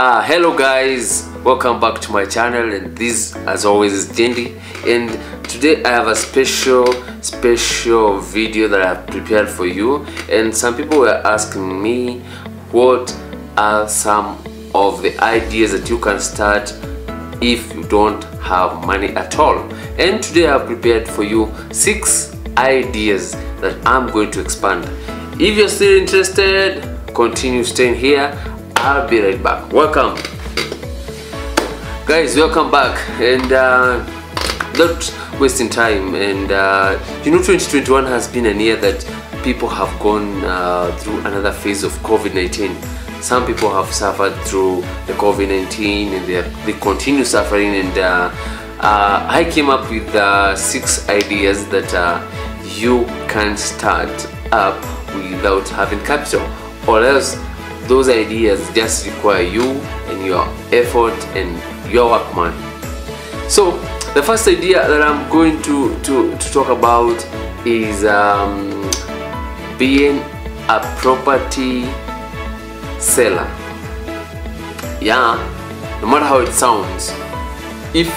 Hello guys, welcome back to my channel, and this as always is Gendy, and today I have a special video that I have prepared for you. And some people were asking me what are some of the ideas that you can start if you don't have money at all. And today I have prepared for you 6 ideas that I'm going to expand. If you're still interested, continue staying here. I'll be right back. Welcome guys, welcome back, and not wasting time. And you know, 2021 has been a year that people have gone through another phase of COVID-19. Some people have suffered through the COVID-19 and they continue suffering, and I came up with 6 ideas that you can start up without having capital, or else those ideas just require you and your effort and your work money. So the first idea that I'm going to talk about is being a property seller. Yeah, no matter how it sounds. If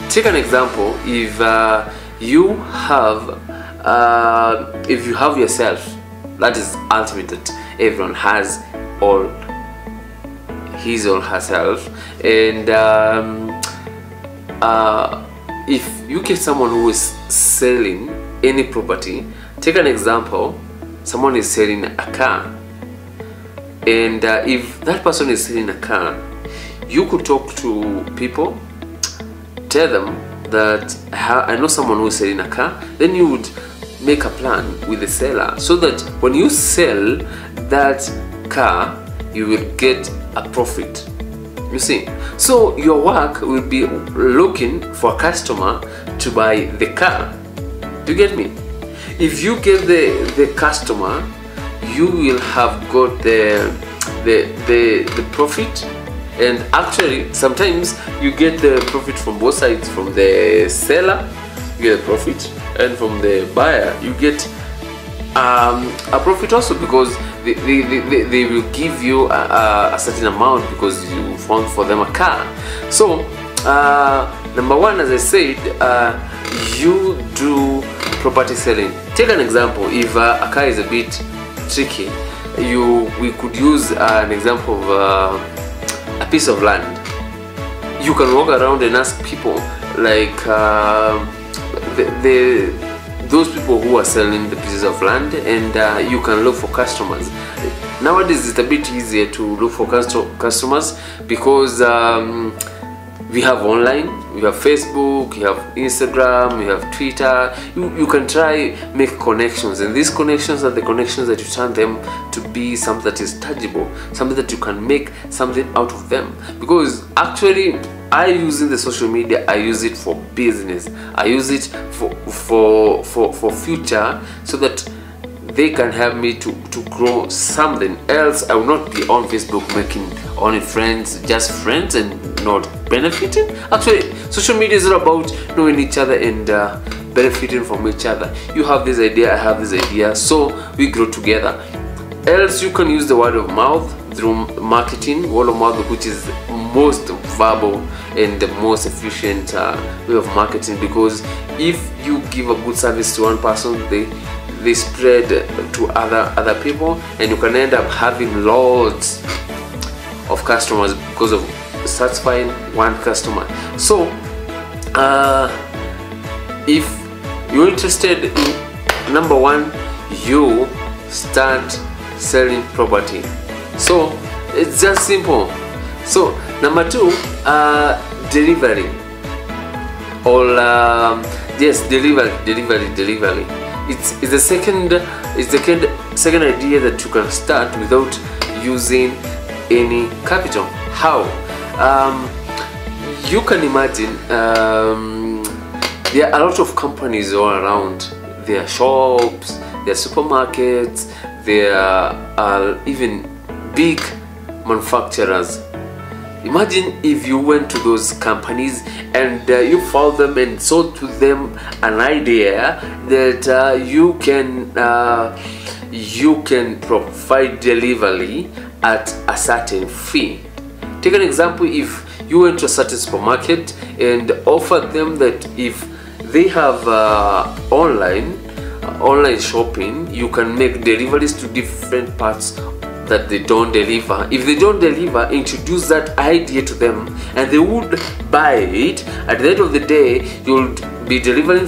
take an example, if you have yourself, that is ultimate, that everyone has all his or herself, and if you get someone who is selling any property, take an example, someone is selling a car, and if that person is selling a car, you could talk to people, tell them that I know someone who is selling a car. Then you would make a plan with the seller, so that when you sell that car, you will get a profit. You see, so your work will be looking for a customer to buy the car. Do you get me? If you get the customer, you will have got the profit. And actually sometimes you get the profit from both sides. From the seller you get a profit, and from the buyer you get a profit also, because they will give you a certain amount because you found for them a car. So number one, as I said, you do property selling. Take an example. If a car is a bit tricky, we could use an example of a piece of land. You can walk around and ask people, like those people who are selling the pieces of land, and you can look for customers. Nowadays it's a bit easier to look for customers because we have online, we have Facebook, we have Instagram, we have Twitter. You can try make connections, and these connections are the connections that you turn them to be something that is tangible, something that you can make something out of them. Because actually I use in the social media, I use it for business, I use it for future, so that they can help me to grow something else. I will not be on Facebook making only friends, just friends, and not benefiting. Actually, social media is all about knowing each other and benefiting from each other. You have this idea, I have this idea, so we grow together. Else you can use the word of mouth through marketing, word of mouth, which is most verbal and the most efficient way of marketing, because if you give a good service to one person, they spread to other people, and you can end up having loads of customers because of satisfying one customer. So if you're interested in number one, you start selling property. So it's just simple. So number 2, delivery, or yes, delivery. It's the second idea that you can start without using any capital. How? You can imagine there are a lot of companies all around. There are shops, there are supermarkets, there are even big manufacturers. Imagine if you went to those companies and you found them and sold to them an idea that you can provide delivery at a certain fee. Take an example, if you went to a certain supermarket and offered them that if they have online shopping, you can make deliveries to different parts that they don't deliver. If they don't deliver, introduce that idea to them and they would buy it. At the end of the day, you'll be delivering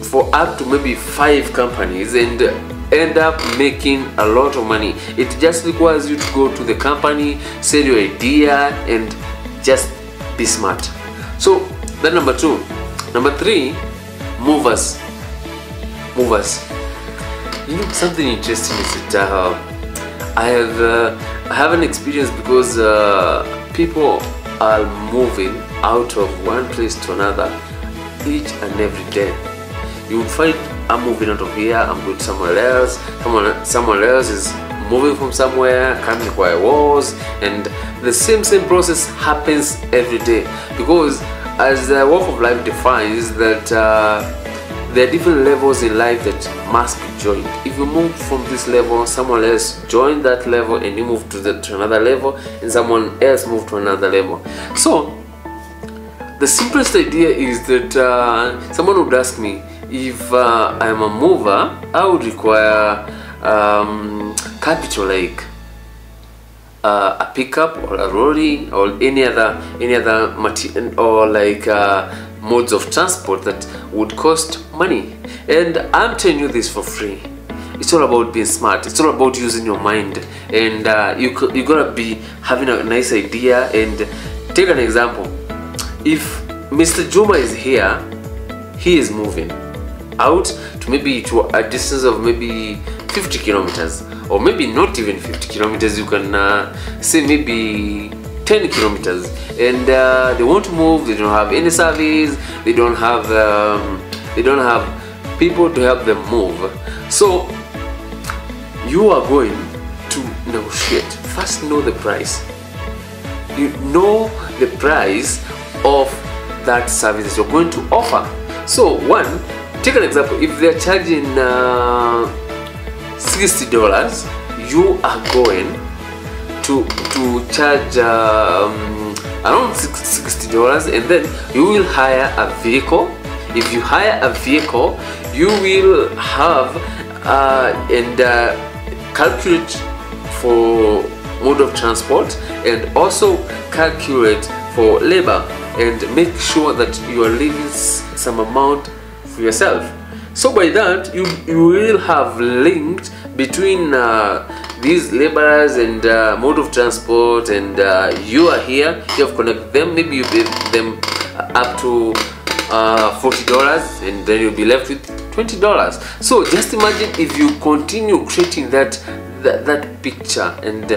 for up to maybe 5 companies and end up making a lot of money. It just requires you to go to the company, sell your idea, and just be smart. So that's number 2. Number 3, movers. You know, something interesting is that I have an experience, because people are moving out of one place to another each and every day. You would find, I'm moving out of here, I'm going somewhere else, someone else is moving from somewhere, coming where I was, and the same process happens every day, because as the walk of life defines that there are different levels in life that must be joined. If you move from this level, someone else join that level, and you move to another level, and someone else move to another level. So the simplest idea is that someone would ask me, if I'm a mover, I would require capital, like a pickup or a lorry or any other material, or like modes of transport that would cost money. And I'm telling you this for free. It's all about being smart. It's all about using your mind, and you gotta be having a nice idea. And take an example. If Mr. Juma is here, he is moving out to maybe to a distance of maybe 50 kilometers, or maybe not even 50 kilometers. You can say maybe 10 kilometers, and they want to move. They don't have any service, they don't have people to help them move. So you are going to negotiate. First, know the price. You know the price of that service that you're going to offer. So one, take an example. If they're charging $60, you are going to charge around $60, and then you will hire a vehicle. If you hire a vehicle, you will have and calculate for mode of transport, and also calculate for labor, and make sure that you are leaving some amount for yourself. So by that, you will have linked between these laborers and mode of transport, and you are here, you have connected them. Maybe you pay them up to $40, and then you'll be left with $20. So just imagine if you continue creating that picture, and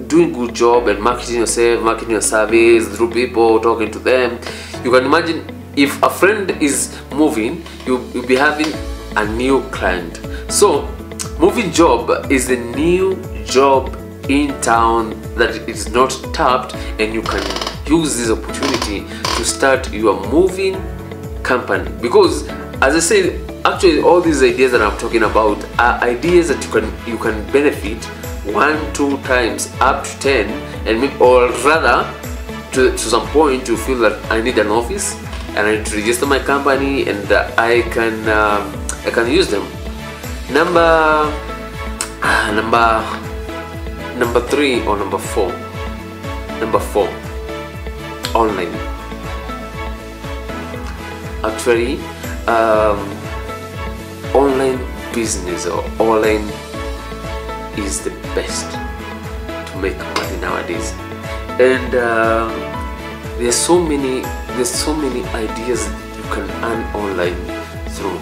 doing good job, and marketing yourself, marketing your service through people, talking to them. You can imagine if a friend is moving, you'll be having a new client. So moving job is a new job in town that is not tapped, and you can use this opportunity to start your moving company. Because as I said, actually all these ideas that I'm talking about are ideas that you can benefit 1-2 times up to 10, and maybe, or rather to some point you feel that I need an office and I need to register my company, and I can use them. Number 3 or number 4. Number 4, online. Actually, online business or online is the best to make money nowadays, and there's so many ideas that you can earn online through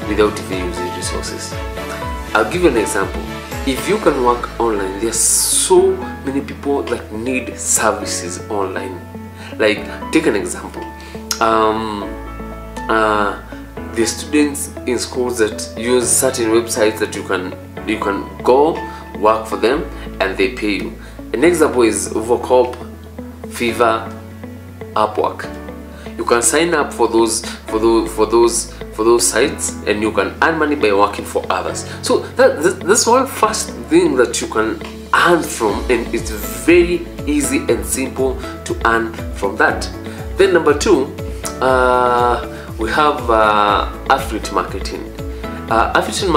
without even using resources. I'll give you an example. If you can work online, there's so many people that need services online. Like, take an example. The students in schools that use certain websites that you can go work for them and they pay you. An example is Vocop, Fiverr, Upwork. You can sign up for those sites, and you can earn money by working for others. So that's one first thing that you can earn from, and it's very easy and simple to earn from that. Then number 2, we have affiliate marketing. Affiliate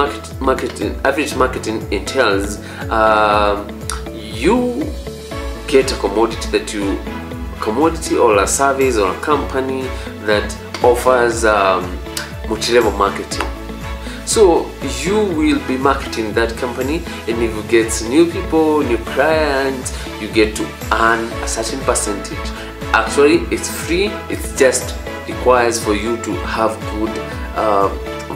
marketing entails you get a commodity or a service or a company that offers multi-level marketing. So you will be marketing that company, and if you get new people, new clients, you get to earn a certain percentage. Actually, it's free. It just requires for you to have good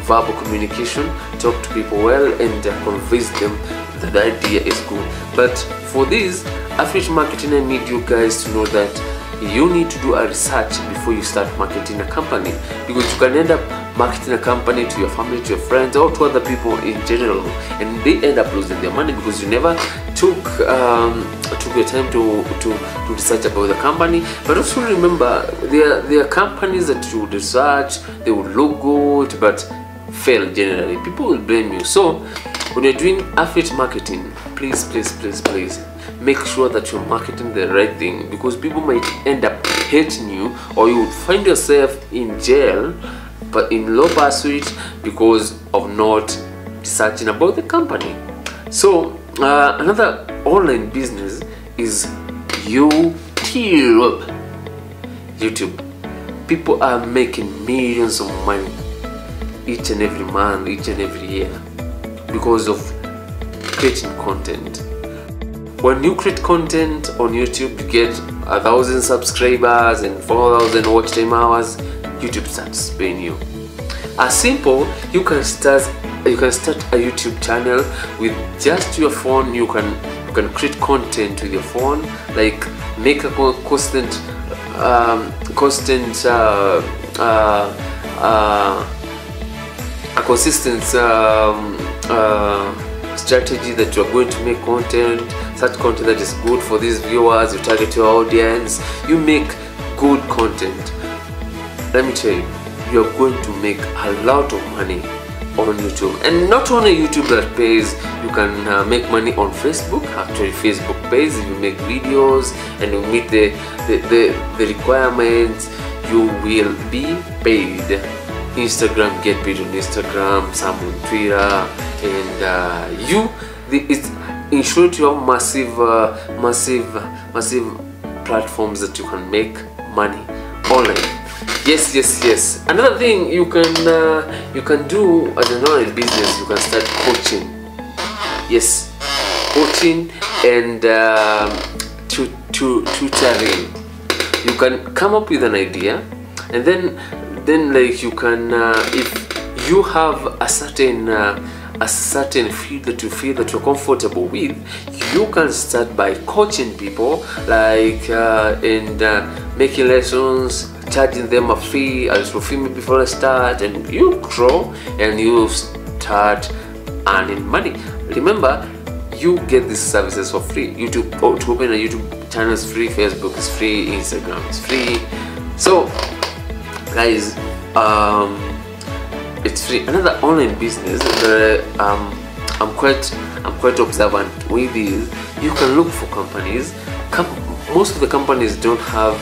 verbal communication, talk to people well, and convince them that the idea is good. But for this affiliate marketing, I need you guys to know that you need to do a research before you start marketing a company, because you can end up marketing a company to your family, to your friends, or to other people in general, and they end up losing their money because you never took your time to research about the company. But also remember, there are companies that you research, they will look good but fail generally. People will blame you. So when you're doing affiliate marketing, please make sure that you're marketing the right thing, because people might end up hating you, or you would find yourself in jail but in low pursuit because of not researching about the company. So another online business is YouTube. People are making millions of money each and every month, each and every year, because of creating content. When you create content on YouTube, you get 1,000 subscribers and 4,000 watch time hours. YouTube starts paying you. As simple, you can start a YouTube channel with just your phone. You can create content with your phone, like make a consistent strategy that you're going to make content, such content that is good for these viewers. You target your audience, you make good content. Let me tell you, you're going to make a lot of money on YouTube. And not only YouTube that pays, you can make money on Facebook. Actually, Facebook pays if you make videos and you meet the requirements, you will be paid. Instagram, get paid on Instagram, some on Twitter, and it's in short, you have massive platforms that you can make money online. Yes. Another thing you can do as an online business, you can start coaching. Yes, coaching and tutoring. You can come up with an idea, and then like you can if you have a certain field that you feel that you're comfortable with, you can start by coaching people, like making lessons, charging them a fee, a little fee before I start, and you grow and you start earning money. Remember, you get these services for free. YouTube, to open a YouTube channel is free, Facebook is free, Instagram is free. So guys, it's free. Another online business that I'm quite observant with is, you can look for companies. Most of the companies don't have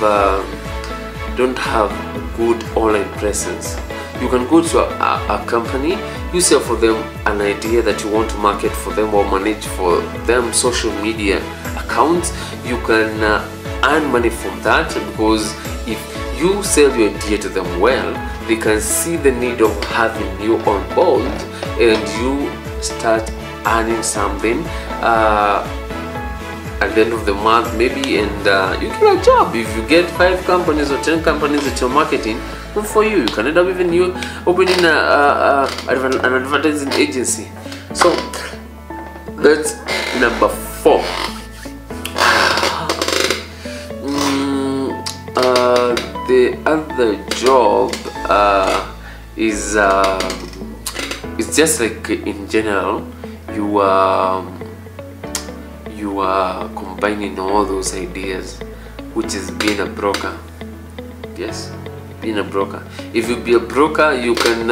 good online presence. You can go to a company, you sell for them an idea that you want to market for them or manage for them social media accounts. You can earn money from that, because if you sell your idea to them well, they can see the need of having you on board, and you start earning something at the end of the month maybe, and you get a job. If you get 5 companies or 10 companies that you're marketing, good for you. You can end up even you opening an advertising agency. So that's number 4. The other job is just like, in general, you are combining all those ideas, which is being a broker. Yes, being a broker. If you be a broker, you can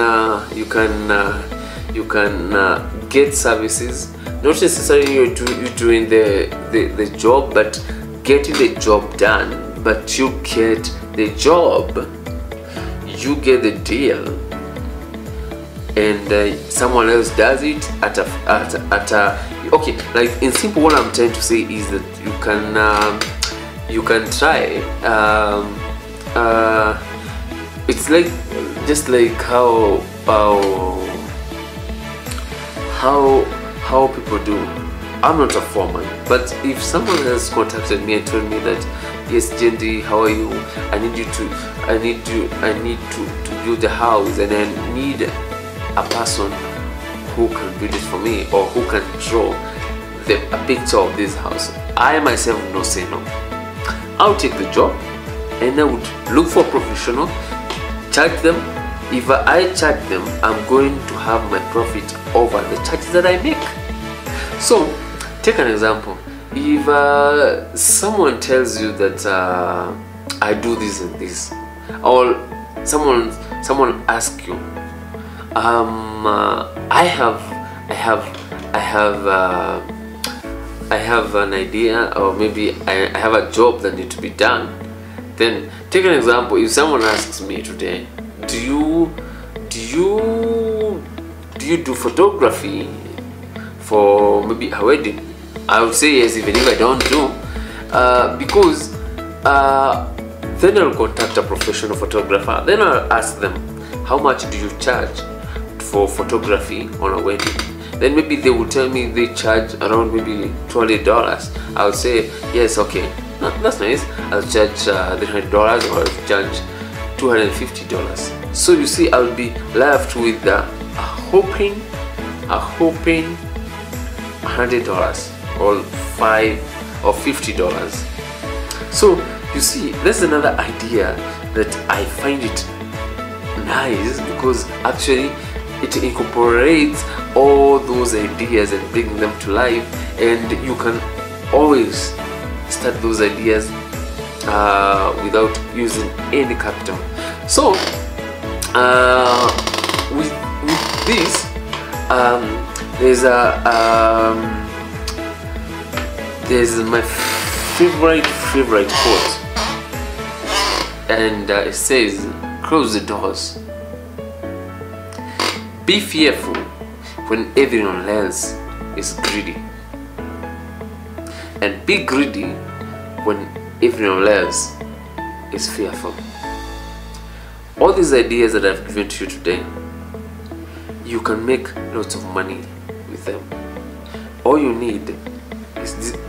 get services. Not necessarily you're doing the job, but getting the job done, but you get the job, you get the deal, and someone else does it at a okay, like in simple, what I'm trying to say is that you can try. It's like just like how people do. I'm not a foreman, but if someone has contacted me and told me that, yes, Gendy, how are you? I need to build a house, and I need a person who can build it for me, or who can draw a picture of this house, I myself would not say no. I'll take the job, and I would look for a professional, charge them. If I charge them, I'm going to have my profit over the charges that I make. So take an example. If someone tells you that I do this and this, or someone asks you, I have an idea, or maybe I have a job that needs to be done. Then take an example. If someone asks me today, do you do photography for maybe a wedding? I would say yes, even if I don't do, because then I'll contact a professional photographer. Then I'll ask them, how much do you charge for photography on a wedding? Then maybe they will tell me they charge around maybe $20. I'll say yes, okay, that's nice. I'll charge $300, or I'll charge $250. So you see, I'll be left with a hoping $100 or $5 or $50. So you see, that's another idea that I find it nice, because actually it incorporates all those ideas and bring them to life, and you can always start those ideas without using any capital. So with this, there's my favorite quote, and it says, close the doors. Be fearful when everyone else is greedy, and be greedy when everyone else is fearful. All these ideas that I've given to you today, you can make lots of money with them. All you need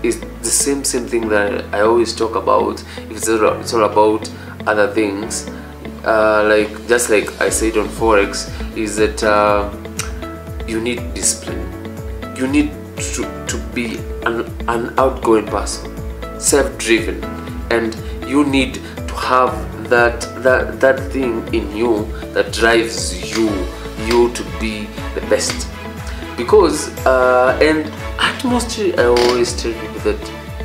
is the same thing that I always talk about. It's all about other things, like just like I said on Forex, is that you need discipline. You need to be an outgoing person, self-driven, and you need to have that thing in you that drives you to be the best. Because and at most, I always tell people that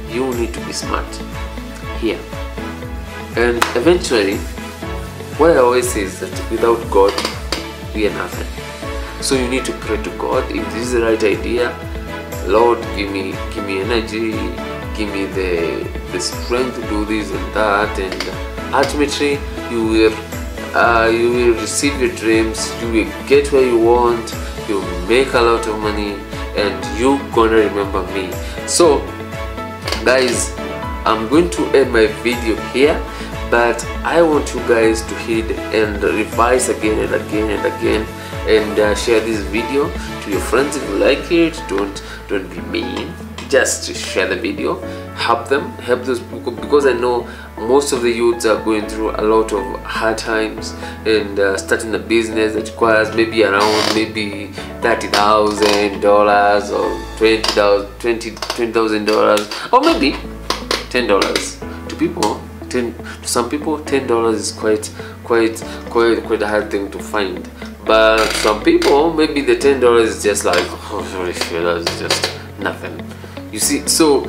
you need to be smart here, and eventually what I always say is that without God we are nothing. So you need to pray to God, if this is the right idea, Lord, give me energy, give me the strength to do this and that, and ultimately you will receive your dreams, you will get where you want, you will make a lot of money, and you're gonna remember me. So guys, I'm going to end my video here, but I want you guys to hit and revise again and again and again, and share this video to your friends if you like it. Don't be mean, just share the video, help those people, because I know most of the youths are going through a lot of hard times, and starting a business that requires maybe around maybe $30,000 or $20,000, or maybe $10 to people. To some people, $10 is quite a hard thing to find, but some people maybe the $10 is just like, oh, that's just nothing. You see, so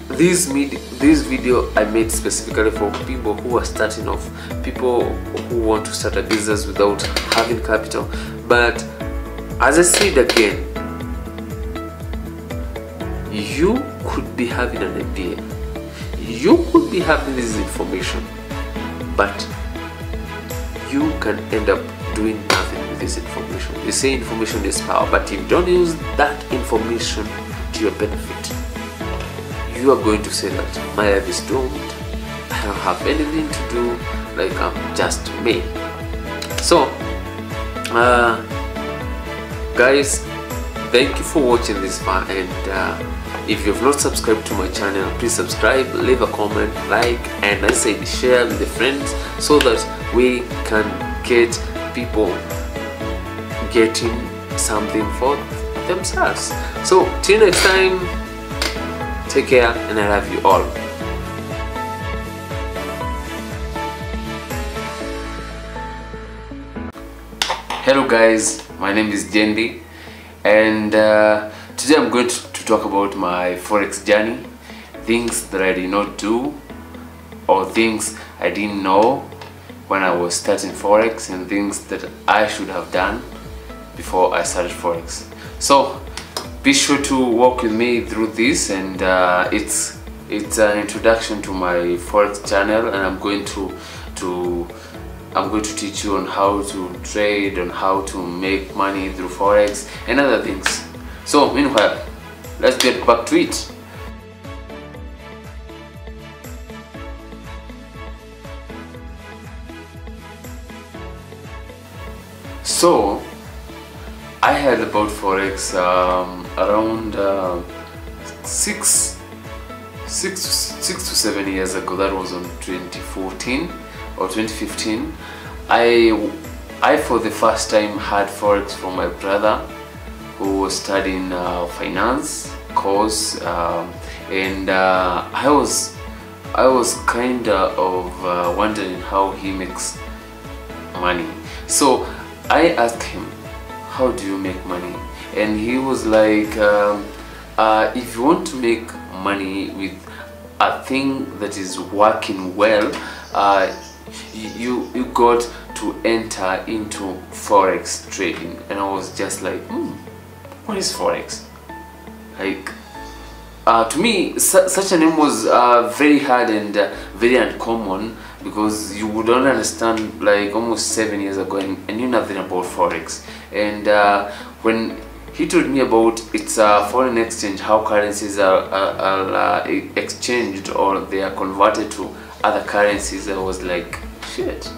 this video I made specifically for people who are starting off, people who want to start a business without having capital. But as I said again, you could be having an idea, you could be having this information, but you can end up doing nothing with this information. They say information is power, but if you don't use that information to your benefit, you are going to say that my life is doomed, I don't have anything to do, like I'm just me. So guys, thank you for watching this far, and if you have not subscribed to my channel, please subscribe, leave a comment, like, and I said share with the friends so that we can get people getting something for themselves. So till next time, take care, and I love you all. Hello guys, my name is Gendy, and today I'm going to talk about my Forex journey, things that I did not do or things I didn't know when I was starting Forex, and things that I should have done before I started Forex. So be sure to walk with me through this, and it's an introduction to my Forex channel, and I'm going to teach you on how to trade, on how to make money through Forex and other things. So meanwhile, let's get back to it. So I heard about Forex around 6 to 7 years ago. That was on 2014 or 2015. I for the first time had Forex from my brother, who was studying finance course, and I was kind of wondering how he makes money. So I asked him, how do you make money? And he was like, if you want to make money with a thing that is working well, you got to enter into Forex trading. And I was just like, what is Forex? Like, to me, such a name was very hard and very uncommon, because you would not understand. Like almost 7 years ago, I knew nothing about Forex. And when he told me about its foreign exchange, how currencies are exchanged or they are converted to other currencies, I was like, shit,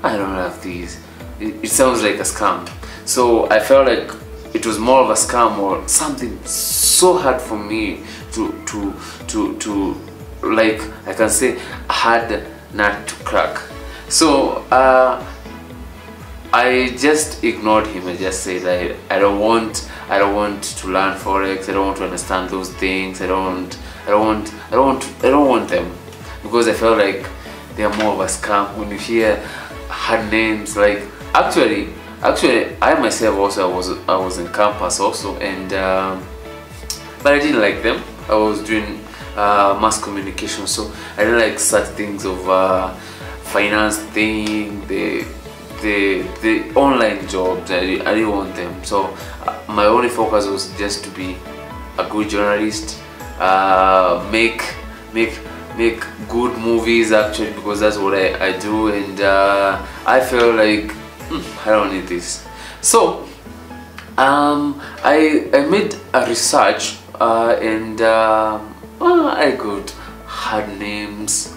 I don't have these. It sounds like a scam. So I felt like it was more of a scam or something so hard for me to like, I can say, a hard nut to crack. So I just ignored him. I just said I don't want to learn Forex. I don't want to understand those things. I don't want them, because I felt like they are more of a scam. When you hear hard names, like actually I myself also I was in campus also, and but I didn't like them. I was doing mass communication, so I didn't like such things of finance thing, the online jobs. I didn't want them. So my only focus was just to be a good journalist, make good movies actually, because that's what I do. And I feel like I don't need this. So I made a research, and I got hard names.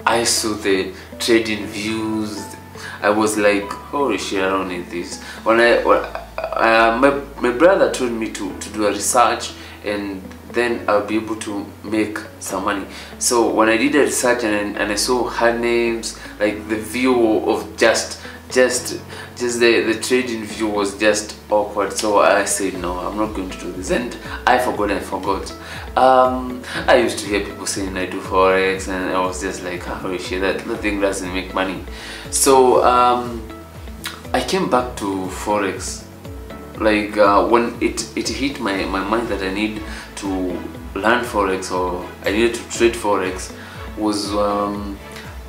I saw the trading views. I was like, holy shit, I don't need this. When my brother told me to do a research, and then I'll be able to make some money. So when I did a research and I saw hard names, like the view of just the trading view was just awkward. So I said, no, I'm not going to do this. And I forgot. I used to hear people saying I do Forex, and I was just like, holy shit, that thing doesn't make money. So I came back to Forex, like when it hit my mind that I need to learn Forex, or I needed to trade Forex, was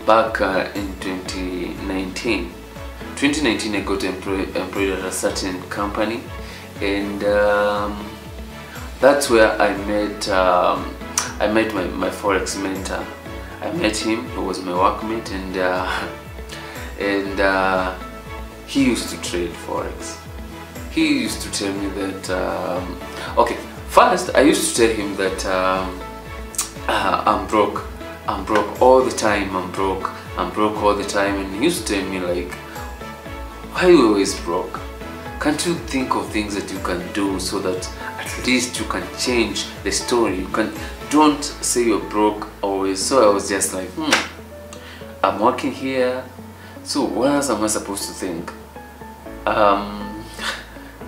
back in 2019. 2019 I got employed at a certain company, and that's where I met my Forex mentor. I met him. He was my workmate, and he used to trade Forex. He used to tell me that okay, first I used to tell him that I'm broke all the time, I'm broke all the time, and he used to tell me like, why are you always broke? Can't you think of things that you can do so that at least you can change the story? You can, don't say you're broke always. So I was just like, I'm working here, so what else am I supposed to think?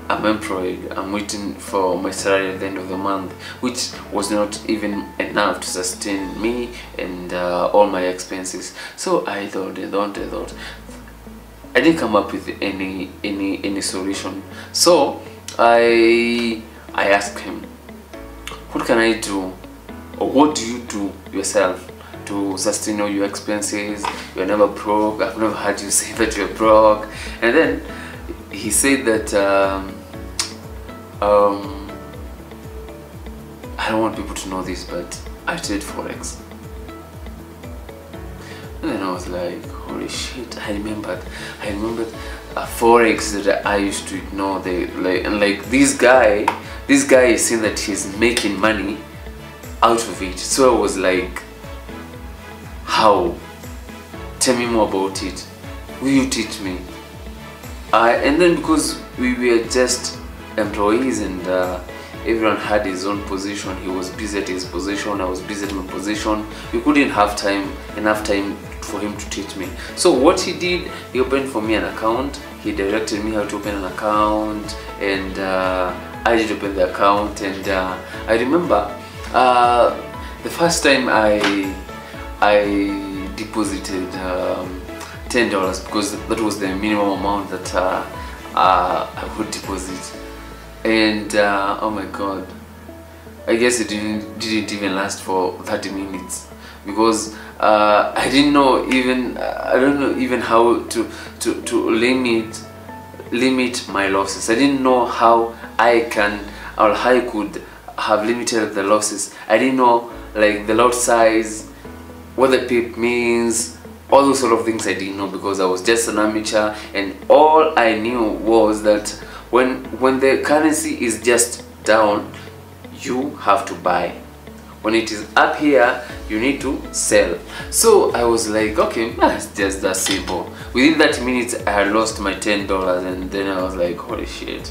I'm employed, I'm waiting for my salary at the end of the month, which was not even enough to sustain me and all my expenses. So I thought, I didn't come up with any solution. So I asked him, what can I do, or what do you do yourself to sustain all your expenses? You're never broke. I've never heard you say that you're broke. And then he said that I don't want people to know this, but I trade Forex. And then I was like, holy shit, I remembered a Forex that I used to ignore. This guy is saying that he's making money out of it. So I was like, how? Tell me more about it. Will you teach me? And then because we were just employees and everyone had his own position, he was busy at his position, I was busy at my position, we couldn't have enough time for him to teach me. So what he did, he opened for me an account, he directed me how to open an account, and I did open the account. And I remember the first time I deposited $10 because that was the minimum amount that I would deposit, and oh my god, I guess it didn't even last for 30 minutes because I didn't know even I don't know even how to limit my losses. I didn't know how I can or how I could have limited the losses. I didn't know like the lot size, what the pip means, all those sort of things I didn't know because I was just an amateur, and all I knew was that when the currency is just down, you have to buy. When it is up here, you need to sell. So I was like, okay, it's just that simple. Within 30 minutes, I had lost my $10, and then I was like, holy shit.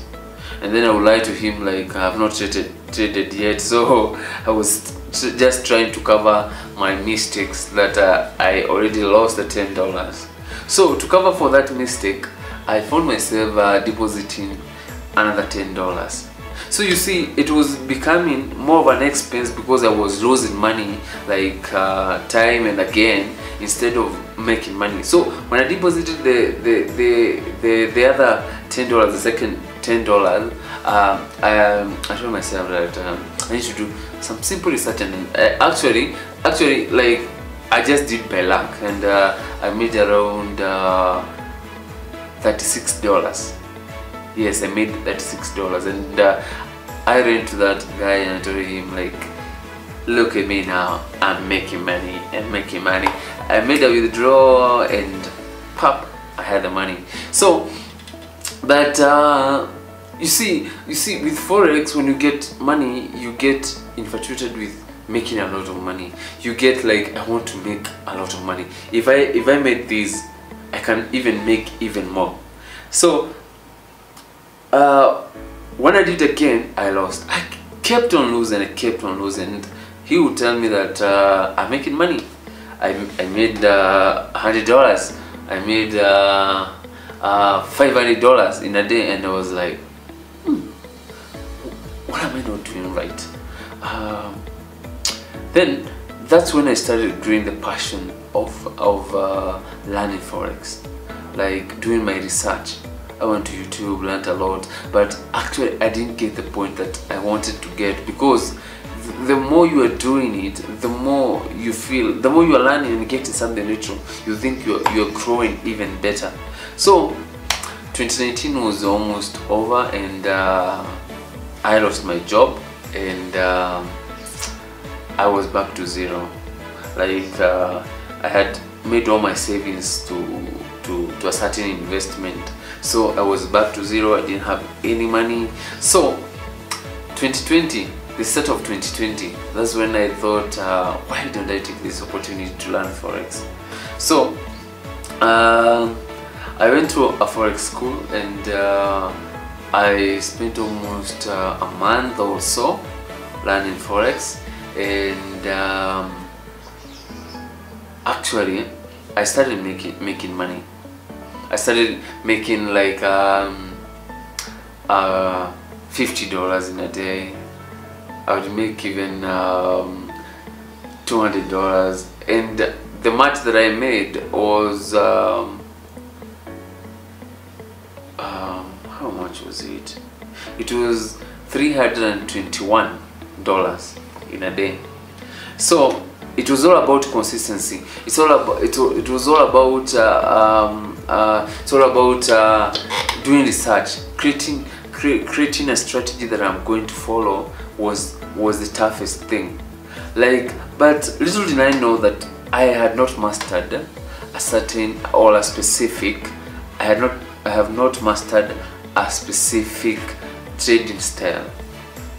And then I would lie to him like, I have not traded yet. So I was just trying to cover my mistakes that I already lost the $10. So to cover for that mistake, I found myself depositing another $10. So you see, it was becoming more of an expense because I was losing money like time and again instead of making money. So when I deposited the other $10, the second $10, I told myself that I need to do some simple research, and actually like I just did by luck, and I made around $36. Yes, I made $36, and I ran to that guy and I told him like, look at me now, I'm making money. I made a withdrawal and pop, I had the money. So but you see with Forex, when you get money, you get infatuated with making a lot of money. You get like, I want to make a lot of money. If I made this, I can even make even more. So when I did again, I lost. I kept on losing, and he would tell me that I'm making money. I made $100. I made $500 in a day, and I was like, what am I not doing right? Then that's when I started growing the passion of learning Forex, like doing my research. I went to YouTube, learned a lot, but actually I didn't get the point that I wanted to get, because the more you are doing it, the more you feel, the more you are learning and getting something neutral, you think you're growing even better. So 2019 was almost over, and I lost my job, and I was back to zero. like I had made all my savings to a certain investment, so I was back to zero. I didn't have any money. So 2020, the start of 2020, that's when I thought, why don't I take this opportunity to learn Forex? So I went to a Forex school, and I spent almost a month or so learning Forex, and actually I started making money. I started making like $50 in a day. I would make even $200, and the match that I made was how much was it? It was $321 in a day. So it was all about consistency. It's all about it was all about doing research, creating a strategy that I'm going to follow was the toughest thing. Like, but little did I know that I had not mastered a certain or a specific. I have not mastered a specific trading style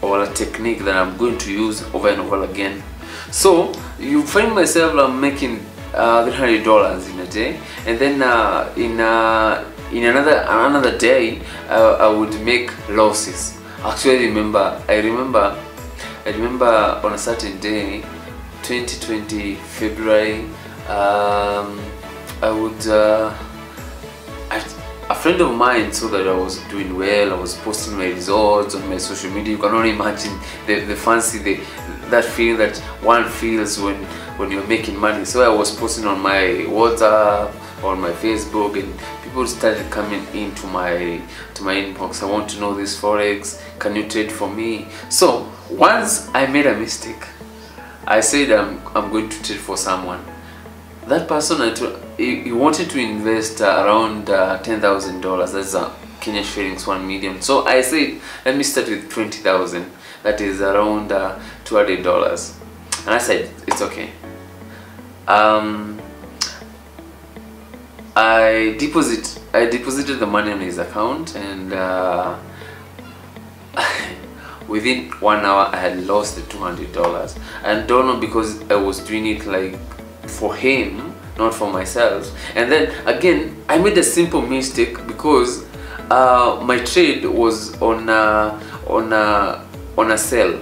or a technique that I'm going to use over and over again. So you find myself making $300 in a day, and then in another day I would make losses. Actually, I remember on a certain day, 2020 February, a friend of mine saw that I was doing well. I was posting my results on my social media. You can only imagine the fancy, that feeling that one feels when you're making money. So I was posting on my WhatsApp, on my Facebook, and people started coming into my inbox. I want to know this Forex. Can you trade for me? So once I made a mistake, I said I'm going to trade for someone. That person, he wanted to invest around $10,000. That's Kenya shillings 1 million. So I said, let me start with 20,000. That is around $200. And I said, it's okay. I deposited the money on his account, and within 1 hour I had lost the $200. And don't know, because I was doing it like for him, not for myself. And then again, I made a simple mistake, because my trade was on a sell,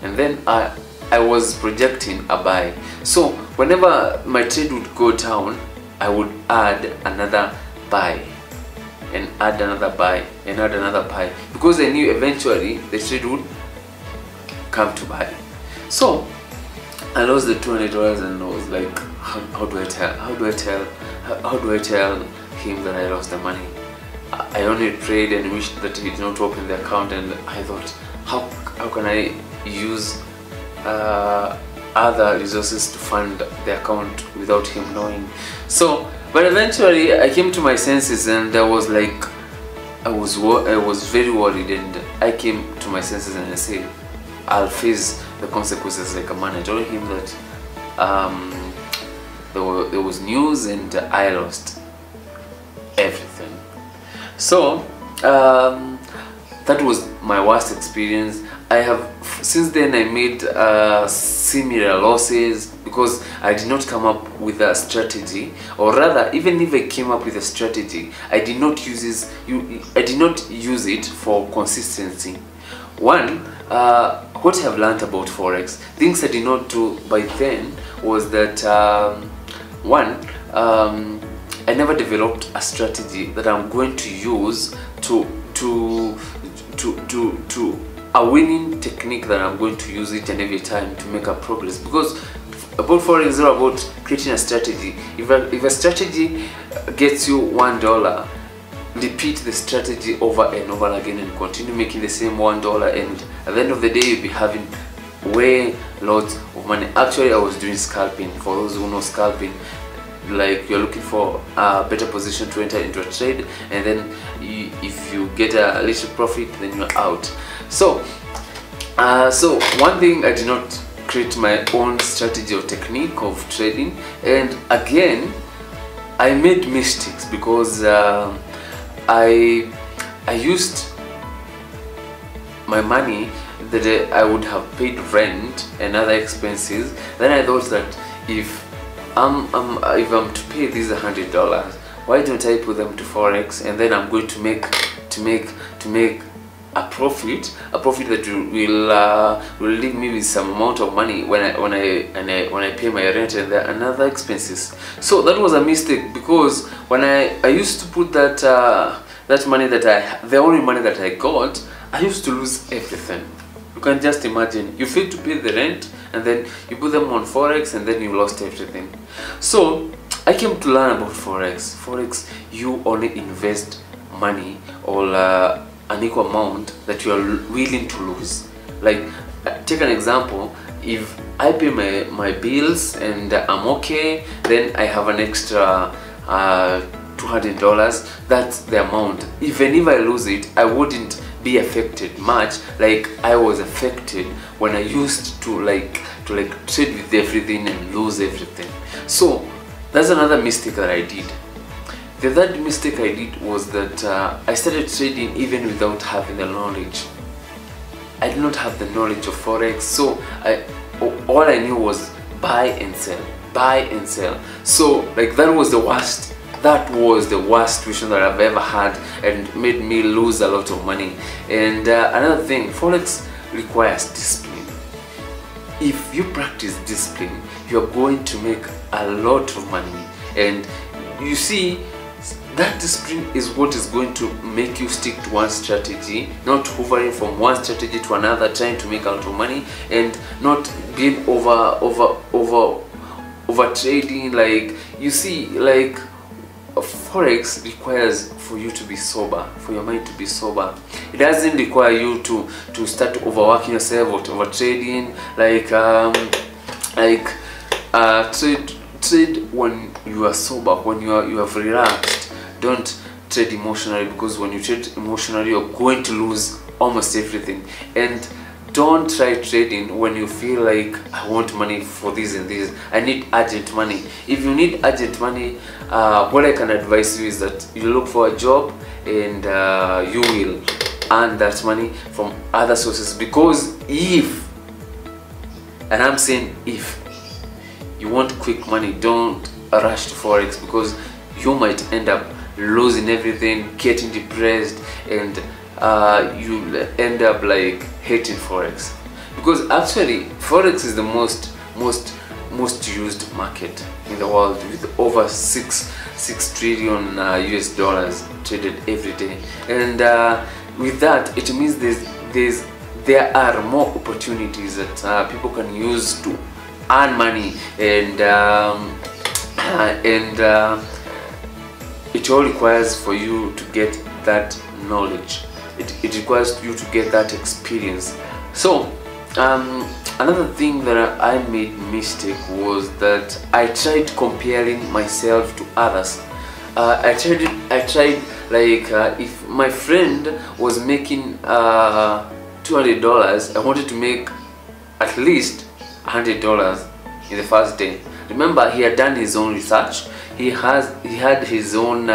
and then I was projecting a buy. So whenever my trade would go down, I would add another buy, and add another buy, and add another buy, because I knew eventually the trade would come to buy. So I lost the $200, and I was like, how do I tell him that I lost the money? I only prayed and wished that he did not open the account, and I thought, how can I use other resources to fund the account without him knowing? So, but eventually I came to my senses, and I was like, I was very worried, and I came to my senses, and I said, I'll face the consequences like a man. I told him that there was news, and I lost everything. So that was my worst experience. Since then I made similar losses, because I did not come up with a strategy, or rather, even if I came up with a strategy, I did not use it for consistency. One, what I have learned about Forex, things I did not do by then, was that I never developed a strategy that I'm going to use to a winning technique that I'm going to use each and every time to make a progress. Because about Forex is all about creating a strategy. If a strategy gets you $1, repeat the strategy over and over again, and continue making the same $1, and at the end of the day you'll be having way lots of money. Actually, I was doing scalping. For those who know scalping, like, you're looking for a better position to enter into a trade, and then if you get a little profit, then you're out. So one thing I did not create my own strategy or technique of trading. And again, I made mistakes because I used my money that I would have paid rent and other expenses. Then I thought that if I'm to pay these $100, why don't I put them to Forex, and then I'm going to make a profit that will leave me with some amount of money when I pay my rent and other expenses. So that was a mistake, because when I used to put that money the only money that I got, I used to lose everything. You can just imagine, you fail to pay the rent and then you put them on Forex and then you lost everything. So I came to learn about Forex. Forex, you only invest money or an equal amount that you are willing to lose. Like, take an example, if I pay my bills and I'm okay, then I have an extra $200, that's the amount. Even if I lose it, I wouldn't be affected much like I was affected when I used to trade with everything and lose everything. So that's another mistake that I did. The third mistake I did was that I started trading even without having the knowledge. I did not have the knowledge of Forex, so all I knew was buy and sell, buy and sell. So like that was the worst situation that I've ever had, and made me lose a lot of money. And another thing, Forex requires discipline. If you practice discipline, you're going to make a lot of money. And you see, that discipline is what is going to make you stick to one strategy, not hovering from one strategy to another, trying to make a lot of money, and not being over trading. Like, you see, like, Forex requires for you to be sober, for your mind to be sober. It doesn't require you to start overworking yourself or over trading. Trade when you are sober, when you have relaxed. Don't trade emotionally, because when you trade emotionally, you're going to lose almost everything. And don't try trading when you feel like, I want money for this and this, I need urgent money. If you need urgent money, what I can advise you is that you look for a job and you will earn that money from other sources. Because if, and I'm saying if, you want quick money, don't rush to Forex, because you might end up losing everything, getting depressed, and you'll end up like hating Forex. Because actually Forex is the most used market in the world, with over 6 trillion US dollars traded every day. And with that, it means there are more opportunities that people can use to earn money, and it all requires for you to get that knowledge. It requires you to get that experience. So another thing that I made mistake was that I tried comparing myself to others. I tried like if my friend was making $200, I wanted to make at least $100 in the first day. Remember, he had done his own research. He had his own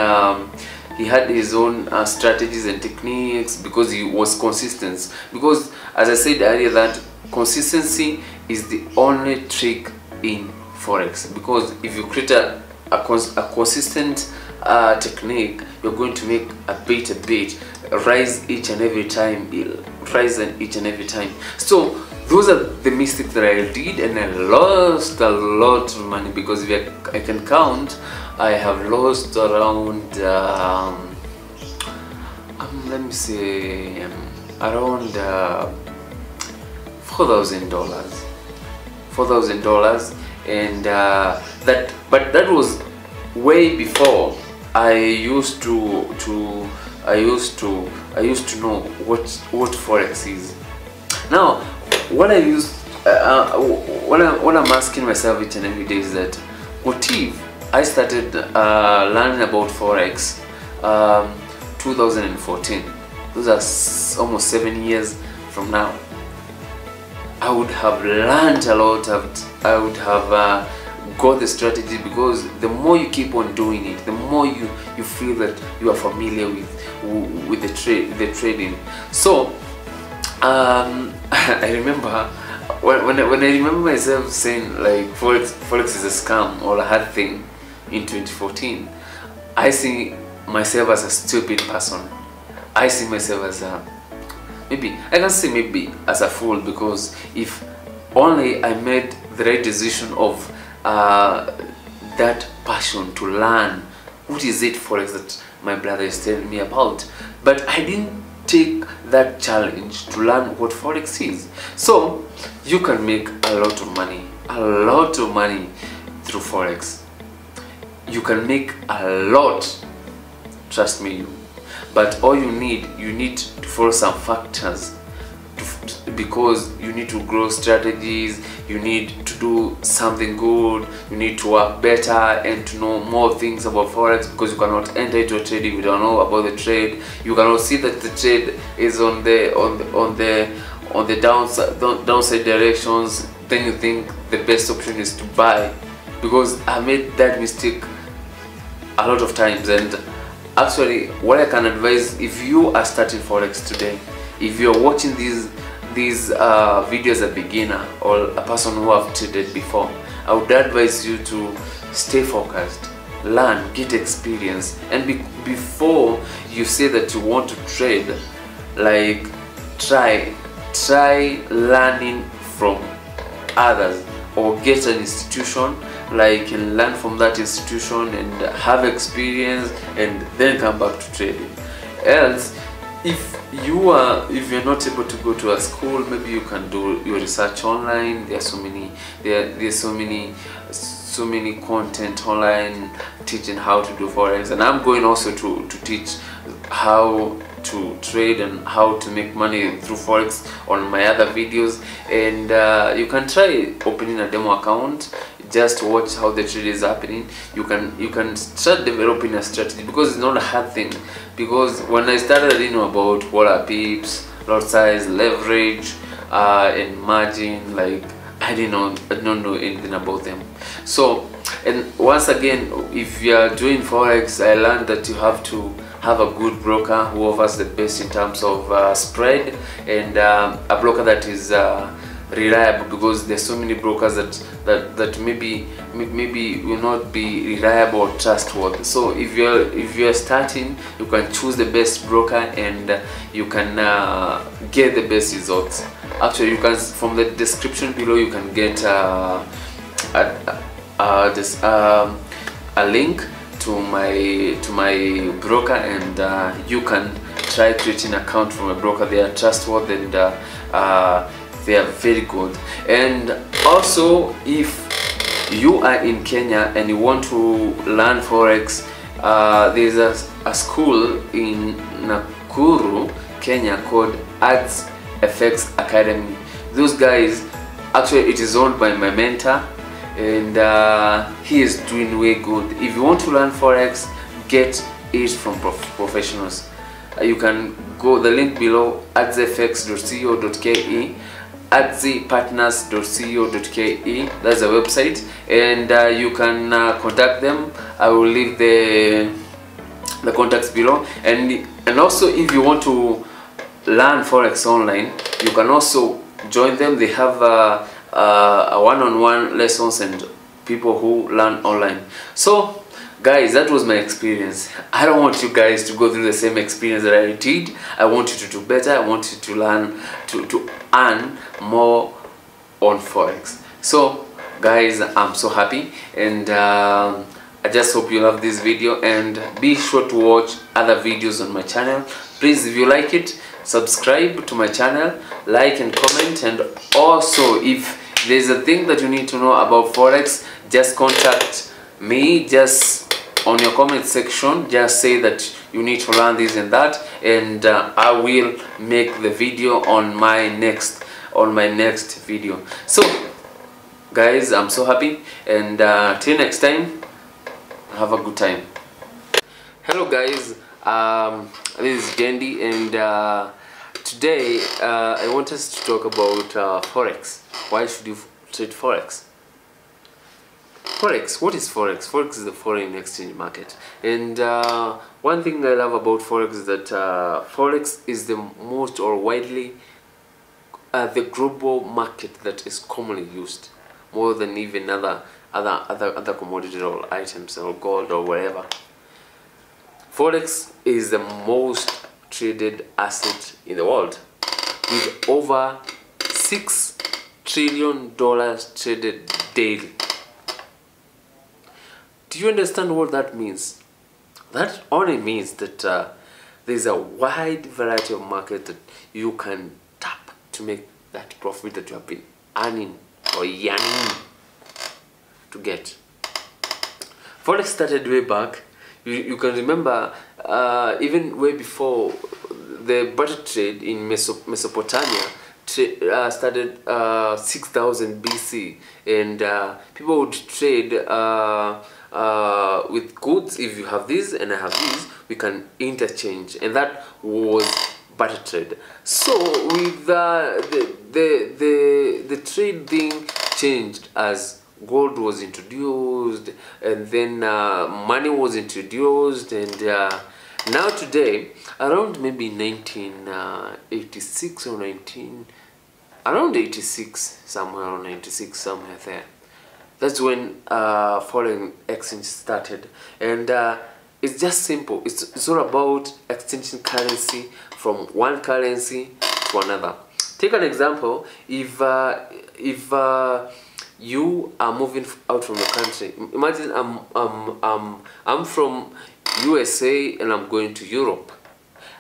strategies and techniques, because he was consistent. Because as I said earlier, that consistency is the only trick in Forex. Because if you create a consistent technique, you're going to make a bit rise each and every time, So those are the mistakes that I did, and I lost a lot of money. Because if I can count, I have lost around let me say around $4,000, and that was way before I used to know what Forex is. Now, what I'm asking myself each and every day is that, what if I started learning about Forex 2014? Those are almost 7 years from now. I would have learned a lot. I would have got the strategy, because the more you keep on doing it, the more you feel that you are familiar with the trading. So I remember when I remember myself saying like Forex is a scam or a hard thing in 2014, I see myself as a stupid person. I see myself as a, maybe I can say maybe as a fool, because if only I made the right decision of that passion to learn what is it Forex that my brother is telling me about, but I didn't take that challenge to learn what Forex is. So you can make a lot of money through Forex. You can make a lot, trust me. But all you need to follow some factors, because you need to grow strategies, you need to do something good, you need to work better and to know more things about Forex, because you cannot enter into a trade if you don't know about the trade. You cannot see that the trade is on the downside directions, then you think the best option is to buy, because I made that mistake a lot of times. And actually, what I can advise, if you are starting Forex today, if you are watching these videos as a beginner or a person who have traded before, I would advise you to stay focused, learn, get experience, and before you say that you want to trade, like try learning from others, or get an institution, like, and learn from that institution and have experience, and then come back to trading. Else, if you're not able to go to a school, maybe you can do your research online. There's so many content online teaching how to do Forex, and I'm going also to teach how to trade and how to make money through Forex on my other videos. And you can try opening a demo account, just watch how the trade is happening. You can start developing a strategy, because it's not a hard thing. Because when I started, I didn't know about what are pips, lot size, leverage, and margin. Like, I don't know anything about them. So, and once again, if you are doing Forex, I learned that you have to have a good broker who offers the best in terms of spread, and a broker that is reliable, because there's so many brokers that maybe will not be reliable or trustworthy. So if you're starting, you can choose the best broker, and you can get the best results. Actually, you can, from the description below, you can get a link to my broker, and you can try creating an account from a broker. They are trustworthy, and they are very good. And also, if you are in Kenya and you want to learn Forex, there's a school in Nakuru, Kenya, called Ads FX Academy. Those guys, actually, it is owned by my mentor, and he is doing way good. If you want to learn Forex, get it from professionals. You can go the link below, adsfx.co.ke, adzpartners.co.ke. that's the website, and you can contact them. I will leave the contacts below. And also, if you want to learn Forex online, you can also join them. They have a one-on-one lessons and people who learn online. So guys, that was my experience. I don't want you guys to go through the same experience that I did. I want you to do better. I want you to learn to earn more on Forex. So guys, I'm so happy, and I just hope you love this video, and be sure to watch other videos on my channel. Please, if you like it, subscribe to my channel, like and comment. And also, if there's a thing that you need to know about Forex, just contact me. Just on your comment section, just say that you need to learn this and that, and I will make the video on my next video. So guys, I'm so happy, and till next time, have a good time. Hello guys, this is Gendy, and today I want us to talk about Forex. Why should you trade Forex? Forex, what is Forex? Forex is the foreign exchange market. And one thing I love about Forex is that Forex is the most or widely the global market that is commonly used more than even other commodities or items or gold or whatever. Forex is the most traded asset in the world with over $6 trillion traded daily. Do you understand what that means? That only means that there's a wide variety of market that you can tap to make that profit that you have been earning or yearning to get. Forex started way back. You can remember even way before the barter trade in Mesopotamia started 6000 BC, and people would trade with goods. If you have this and I have this, we can interchange, and that was barter trade. So with the trade thing changed as gold was introduced, and then money was introduced, and now today, around maybe 1986 or around 86, somewhere around 96, somewhere there. That's when foreign exchange started, and it's just simple. It's all about exchanging currency from one currency to another. Take an example. If you are moving out from the country, imagine I'm from USA and I'm going to Europe.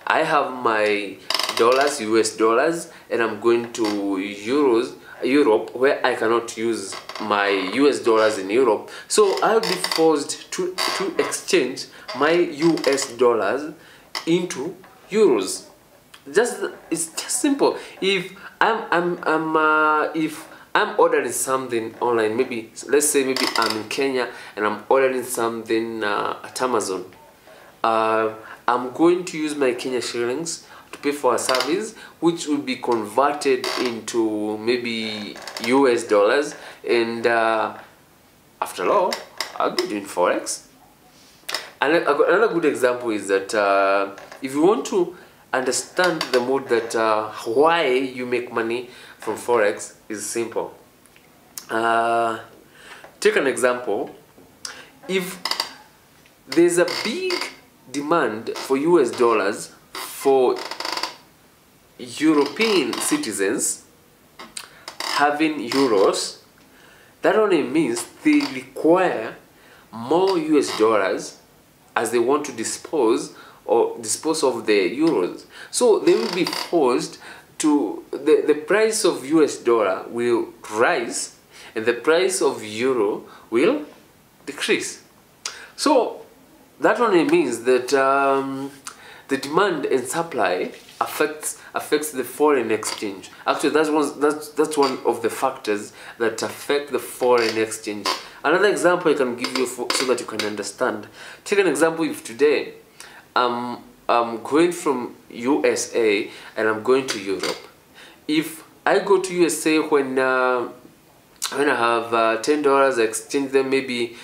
I have my dollars, US dollars, and I'm going to Europe, where I cannot use my US dollars in Europe. So I'll be forced to exchange my US dollars into euros. It's just simple. If I'm ordering something online, maybe let's say maybe I'm in Kenya and I'm ordering something at Amazon. I'm going to use my Kenya shillings to pay for a service, which will be converted into maybe US dollars, and after all, I'll be doing Forex. And another good example is that if you want to understand the mode that why you make money from Forex is simple. Take an example. If there's a big demand for US dollars for European citizens having euros, that only means they require more US dollars as they want to dispose of the euros. So they will be forced to, the price of US dollar will rise and the price of euro will decrease. So that only means that the demand and supply affects the foreign exchange. Actually, that's one of the factors that affect the foreign exchange. Another example I can give you so that you can understand. Take an example. If today I'm going from USA and I'm going to Europe. If I go to USA when I have $10, I exchange them maybe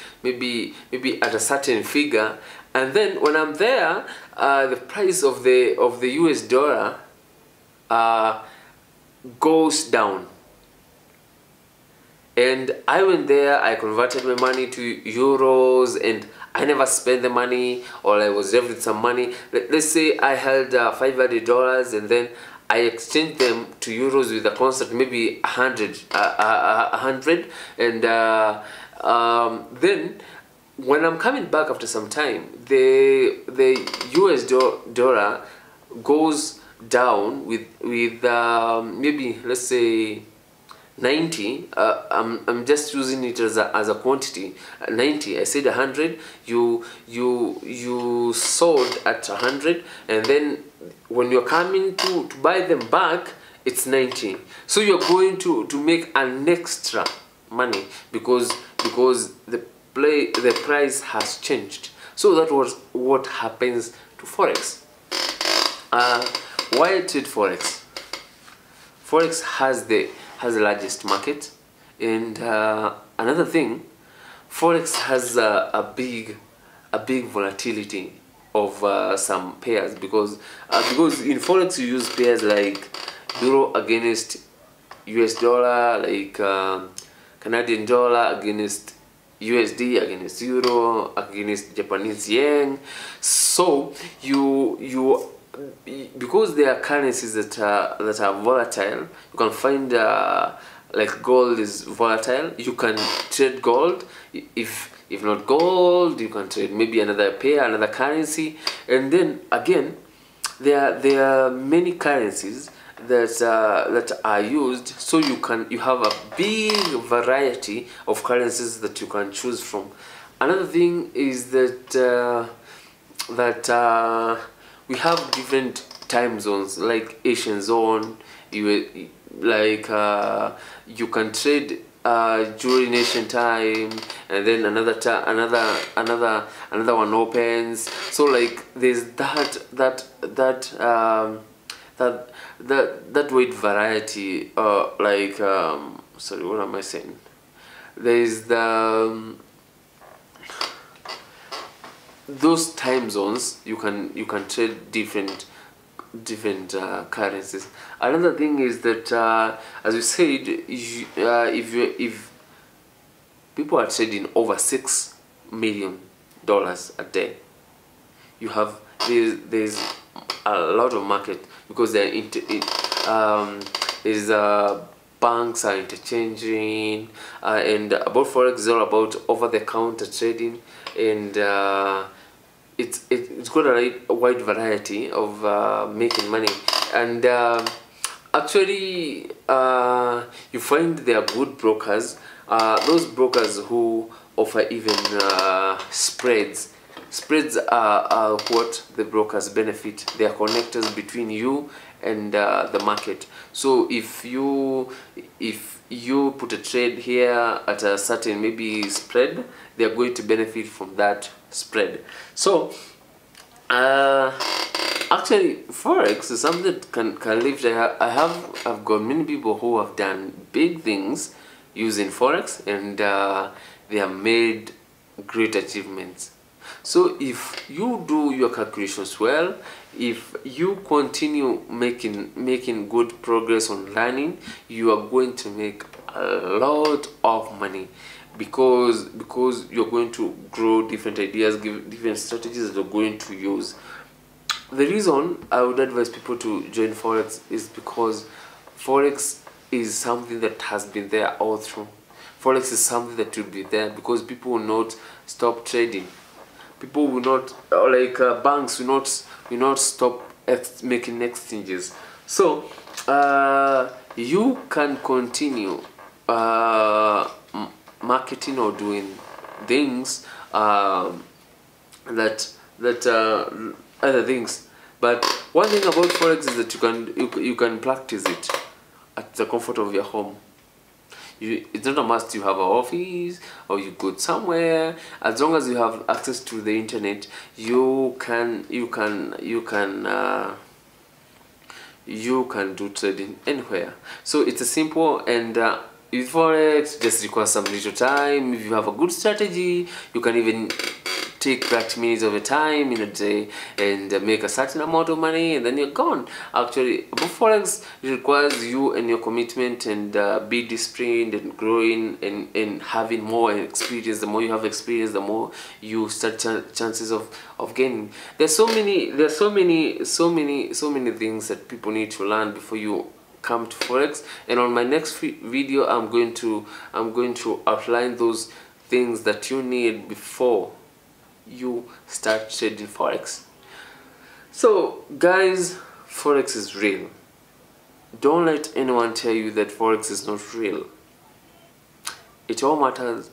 at a certain figure, and then when I'm there, the price of the US dollar goes down. And I went there, I converted my money to euros, and I never spent the money, or I was left with some money. Let's say I held $500 and then I exchanged them to euros with a constant, maybe 100, and then when I'm coming back after some time, the US dollar goes down with maybe, let's say, 90. I'm just using it as a quantity. 90. I said 100. You sold at 100, and then when you're coming to buy them back, it's 90. So you're going to make an extra money because the price has changed. So that was what happens to Forex. why trade Forex? Forex has the largest market, and another thing, Forex has a big volatility of some pairs, because in Forex you use pairs like euro against US dollar, like Canadian dollar against USD, against euro, against Japanese yen. So you because there are currencies that are volatile, you can find like gold is volatile. You can trade gold. If not gold, you can trade maybe another pair, another currency, and then again, there are many currencies that are used. So you have a big variety of currencies that you can choose from. Another thing is that we have different time zones, like Asian zone. You can trade during Asian time, and then another one opens. So like there's that wide variety. Sorry, what am I saying? There's those time zones. You can trade different currencies. Another thing is that as we said, if people are trading over $6 million a day, there's a lot of market, because banks are interchanging, and about Forex is all about over-the-counter trading, and it's got a wide variety of making money. And actually you find there are good brokers, those brokers who offer even spreads. Spreads are what the brokers benefit. They are connectors between you and the market. So if you put a trade here at a certain maybe spread, they are going to benefit from that spread. So actually Forex is something that can live. I've got many people who have done big things using Forex, and they have made great achievements. So if you do your calculations well, if you continue making good progress on learning, you are going to make a lot of money, because you're going to grow different ideas, give different strategies that you're going to use. The reason I would advise people to join Forex is because Forex is something that has been there all through. Forex is something that will be there because people will not stop trading. People will not, banks will not stop making exchanges. So you can continue marketing or doing things that other things. But one thing about Forex is that you can practice it at the comfort of your home. It's not a must you have an office or you go somewhere. As long as you have access to the internet, you can do trading anywhere. So it's a simple, and with Forex just requires some little time. If you have a good strategy, you can even take 30 minutes of your time in a day and make a certain amount of money, and then you're gone. Actually, but Forex, it requires you and your commitment, and be disciplined and growing and having more experience. The more you have experience, the more you start chances of gaining. There's so many things that people need to learn before you come to Forex. And on my next video, I'm going to outline those things that you need before you start trading Forex. So guys, Forex is real. Don't let anyone tell you that Forex is not real. It all matters.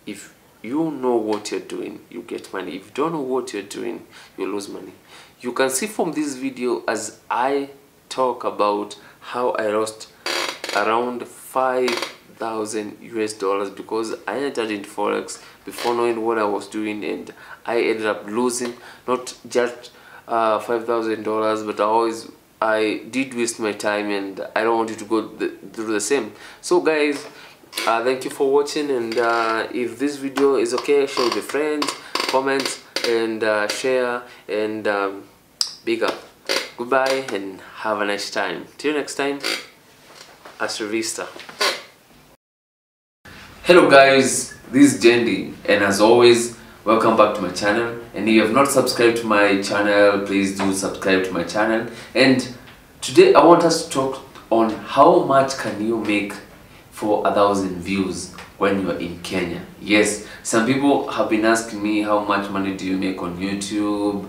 If you know what you're doing, you get money. If you don't know what you're doing, you lose money. You can see from this video as I talk about how I lost around $5,000 because I entered into Forex before knowing what I was doing, and I ended up losing not just $5,000, but I always I did waste my time, and I don't want you to go through the same. So guys, thank you for watching, and if this video is okay, share with your friends, comment, and share, and big up. Goodbye and have a nice time. Till next time, hasta la vista. Hello guys, this is Gendy, and as always, welcome back to my channel. And if you have not subscribed to my channel, please do subscribe to my channel. And today I want us to talk on how much can you make for 1,000 views when you are in Kenya. Yes, some people have been asking me, how much money do you make on YouTube?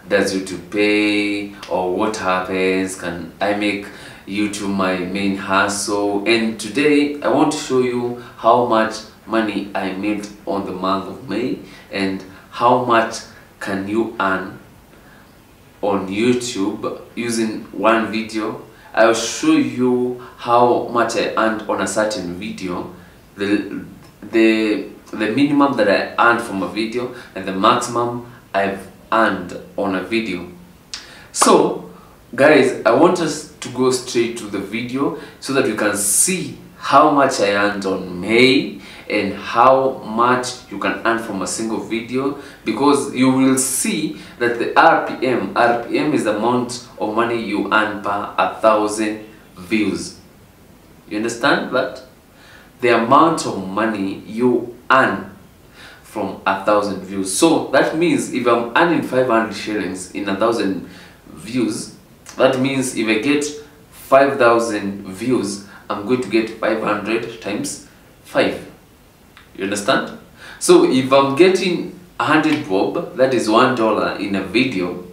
Does YouTube pay? Or what happens? Can I make YouTube my main hustle? And today I want to show you how much money I made on the month of May, and how much can you earn on YouTube using one video. I'll show you how much I earned on a certain video, the minimum that I earned from a video, and the maximum I've earned on a video. So guys, I want us to go straight to the video so that you can see how much I earned on May and how much you can earn from a single video, because you will see that the RPM is the amount of money you earn per 1,000 views. You understand that? The amount of money you earn from 1,000 views. So that means if I'm earning 500 shillings in 1,000 views, that means if I get 5,000 views, I'm going to get 500 times 5. You understand? So if I'm getting 100 bob, that is $1 in a video,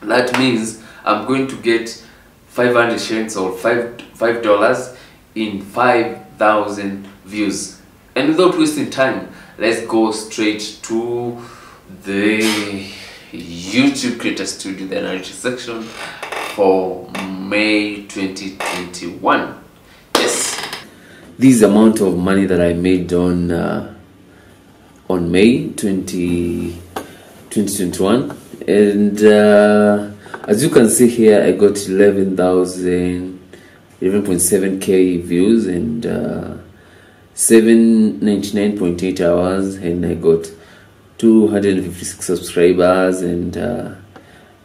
that means I'm going to get 500 shillings or $5 in 5,000 views. And without wasting time, let's go straight to the YouTube Creator Studio, the analytics section for May 2021. Yes, this is the amount of money that I made on May 2021, and as you can see here, I got 11.7k views and 799.8 hours, and I got 256 subscribers and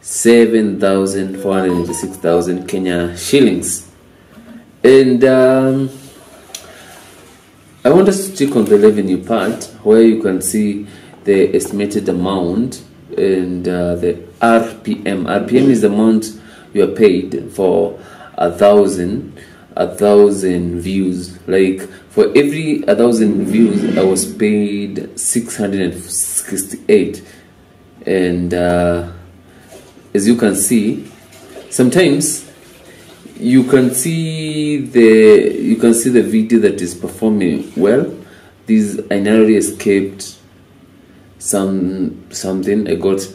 7,486,000 Kenya shillings. And I want us to check on the revenue part, where you can see the estimated amount and the RPM. RPM is the amount you are paid for 1,000 views. Like for every 1,000 views, I was paid 668. And as you can see, sometimes you can see the video that is performing well. This I narrowly escaped something. I got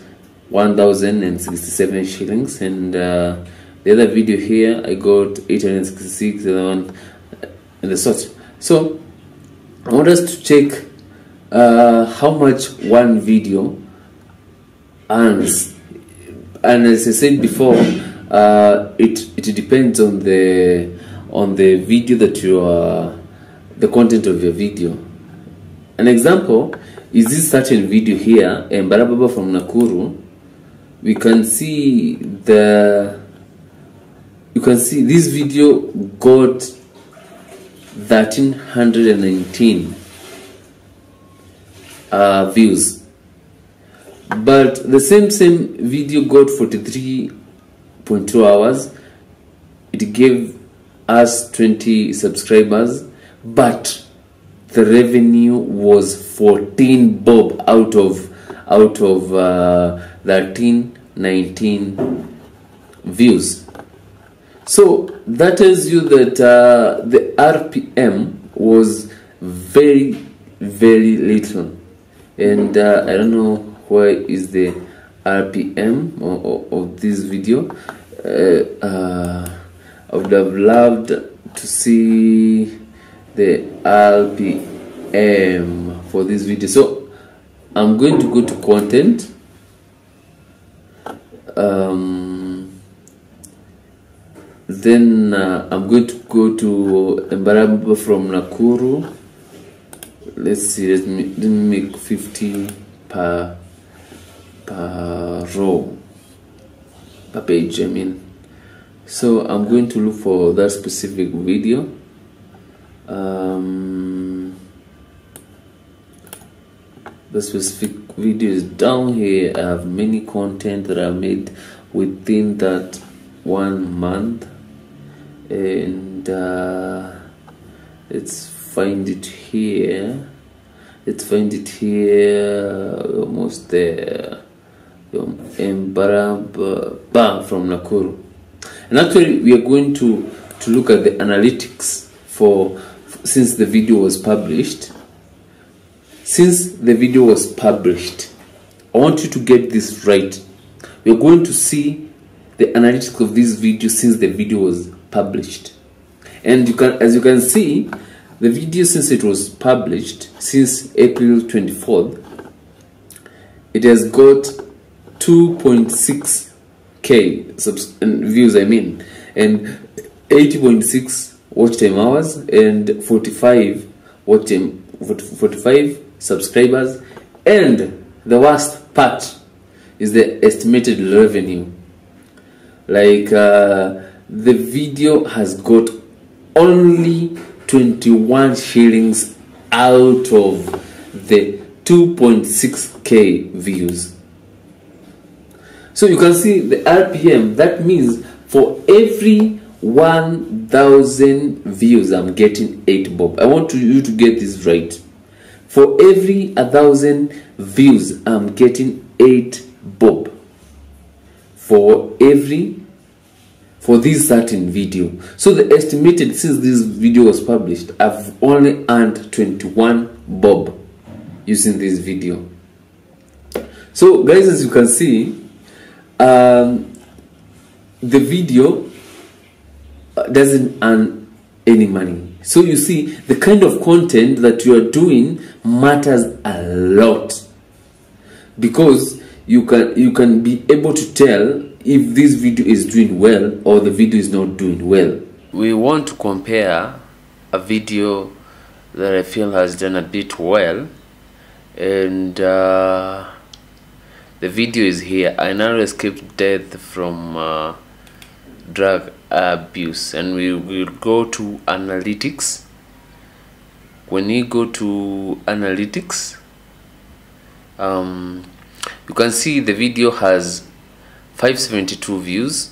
1,067 shillings, and the other video here I got 866, the one and the sort. So I want us to check how much one video earns, and as I said before, it depends on the video that you are, the content of your video. An example is this certain video here, Barababa from Nakuru. You can see this video got 1,319 views, but the same video got 43.2 hours. It gave us 20 subscribers, but the revenue was 14 bob out of 1,319 views. So that tells you that the RPM was very little, and I don't know where is the RPM of this video. I would have loved to see the RPM for this video. So I'm going to go to content, Then I'm going to go to Embaraba from Nakuru. Let's see, let me make 50 per row, per page, I mean. So I'm going to look for that specific video. The specific video is down here. I have many content that I made within that 1 month, and let's find it here. Almost there. Embaraba from Nakuru. And actually we are going to look at the analytics for since the video was published. Since the video was published, I want you to get this right. We're going to see the analytics of this video since the video was published. And as you can see, the video, since it was published since April 24th, it has got 2.6k views, I mean, and 80.6 watch time hours, and 45 subscribers. And the worst part is the estimated revenue. Like the video has got only 21 shillings out of the 2.6k views. So you can see the RPM. That means for every 1,000 views, I'm getting 8 bob. I want you to get this right. For every 1,000 views, I'm getting 8 bob. For this certain video. So the estimated, since this video was published, I've only earned 21 bob using this video. So guys, as you can see, the video doesn't earn any money. So you see, the kind of content that you are doing matters a lot, because you can be able to tell if this video is doing well or the video is not doing well. We want to compare a video that I feel has done a bit well, and the video is here. I now escaped death from drug abuse, and we will go to analytics. When you go to analytics, you can see the video has 572 views.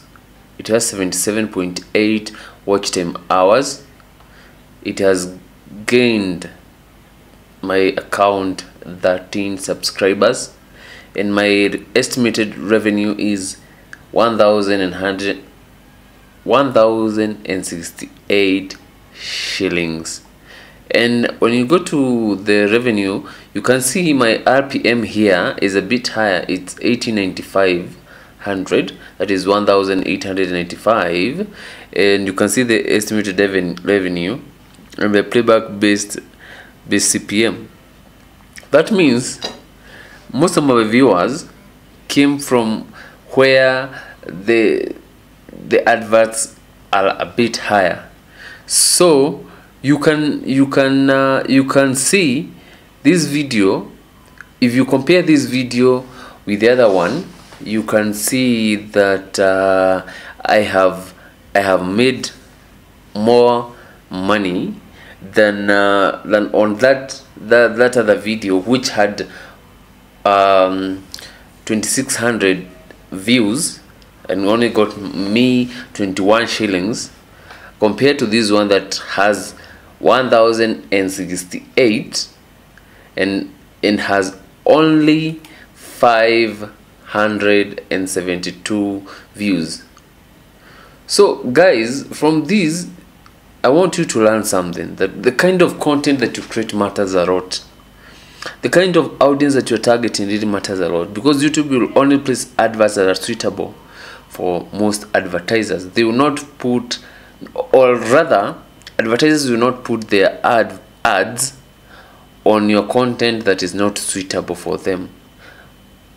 It has 77.8 watch time hours. It has gained my account 13 subscribers, and my estimated revenue is 1,068 shillings. And when you go to the revenue, you can see my RPM here is a bit higher. It's 1895. That is 1,895, and you can see the estimated revenue and the playback based CPM. That means most of my viewers came from where the adverts are a bit higher. So you can see this video. If you compare this video with the other one, you can see that I have made more money than on that other video, which had 2,600 views and only got me 21 shillings, compared to this one that has 1,068 and has only 572 views. So guys, from these I want you to learn something, that the kind of content that you create matters a lot. The kind of audience that you're targeting really matters a lot, because YouTube will only place adverts that are suitable for most advertisers. They will not put, or rather advertisers will not put their ads on your content that is not suitable for them.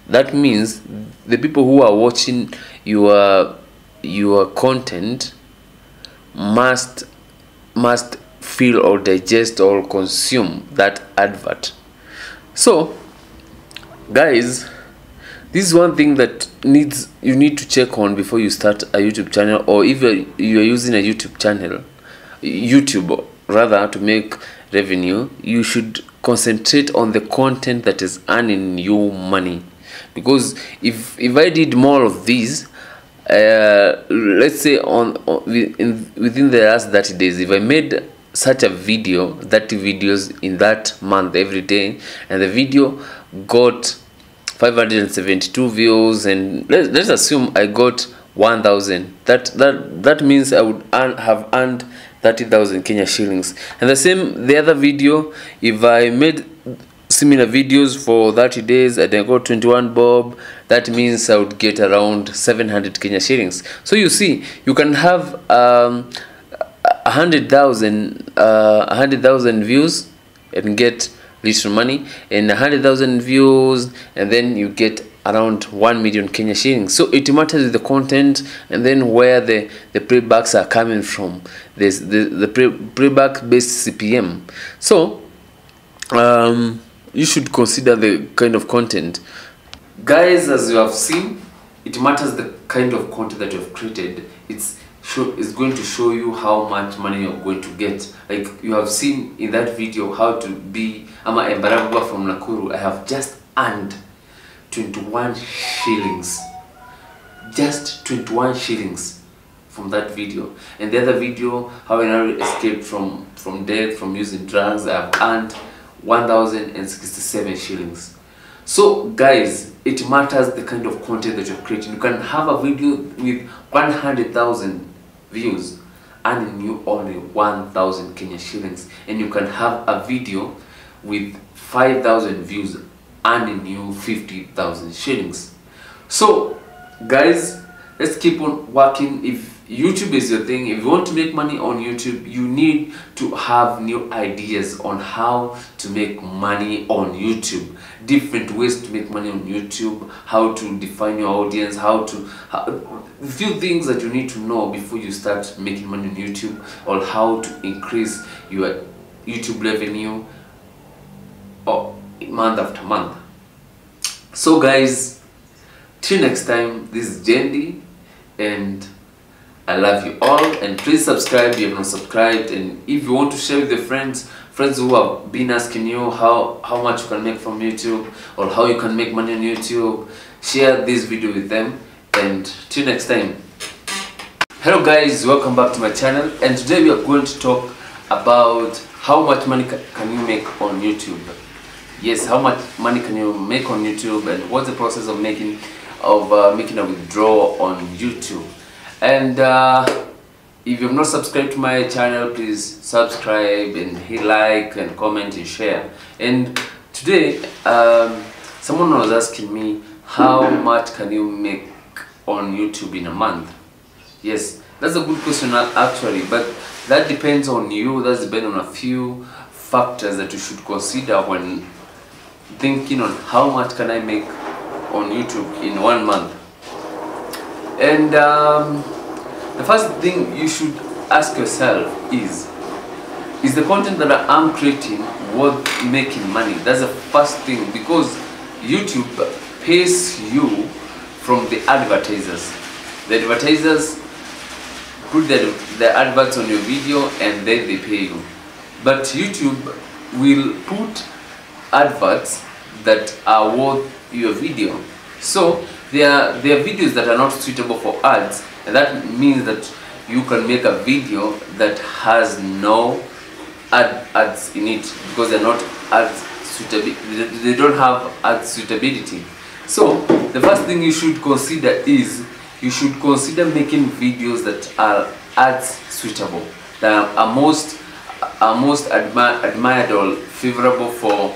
That means the people who are watching your content must feel or digest or consume that advert. So guys, this is one thing that you need to check on before you start a YouTube channel, or if you are using a YouTube rather, to make revenue. You should concentrate on the content that is earning you money, because if I did more of these, let's say within the last 30 days, if I made such a video, 30 videos in that month every day, and the video got 572 views, and let's assume I got 1,000, that means I would have earned 30,000 Kenya shillings. And the other video, if I made similar videos for 30 days and I got 21 bob, that means I would get around 700 Kenya shillings. So you see, you can have 100,000 views and get little money, and 100,000 views, and then you get around 1 million Kenya shillings. So it matters with the content, and then where the paybacks are coming from. There's the payback based CPM. So you should consider the kind of content. Guys, as you have seen, it matters the kind of content that you have created. It's going to show you how much money you're going to get. Like you have seen in that video, how to be ama Embaragwa from Nakuru. I have just earned 21 shillings. Just 21 shillings from that video. And the other video, how I narrowly escaped from death from using drugs, I have earned 1,067 shillings. So guys, it matters the kind of content that you're creating. You can have a video with 100,000 views earning you only 1,000 Kenya shillings, and you can have a video with 5,000 views earning you 50,000 shillings. So guys, let's keep on working. If YouTube is your thing, if you want to make money on YouTube, you need to have new ideas on how to make money on YouTube, different ways to make money on YouTube, how to define your audience, a few things that you need to know before you start making money on YouTube, or how to increase your YouTube revenue month after month. So guys, till next time, this is Gendy, and I love you all, and please subscribe if you have not subscribed. And if you want to share with your friends who have been asking you how much you can make from YouTube, or how you can make money on YouTube, share this video with them. And till next time. Hello guys, welcome back to my channel, and today we are going to talk about how much money can you make on YouTube. Yes, how much money can you make on YouTube, and what's the process of making a withdrawal on YouTube. And if you have not subscribed to my channel, please subscribe and hit like and comment and share. And today someone was asking me, how much can you make on YouTube in a month? Yes, that's a good question actually, but that depends on you. That depends on a few factors that you should consider when thinking on how much can I make on YouTube in 1 month. And the first thing you should ask yourself is the content that I'm creating worth making money? That's the first thing, because YouTube pays you from the advertisers. The advertisers put the adverts on your video and then they pay you. But YouTube will put adverts that are worth your video. So there are videos that are not suitable for ads, and that means that you can make a video that has no ads in it, because they're not ads suitable. They don't have ad suitability. So the first thing you should consider is you should consider making videos that are ads suitable, that are most admired or favorable for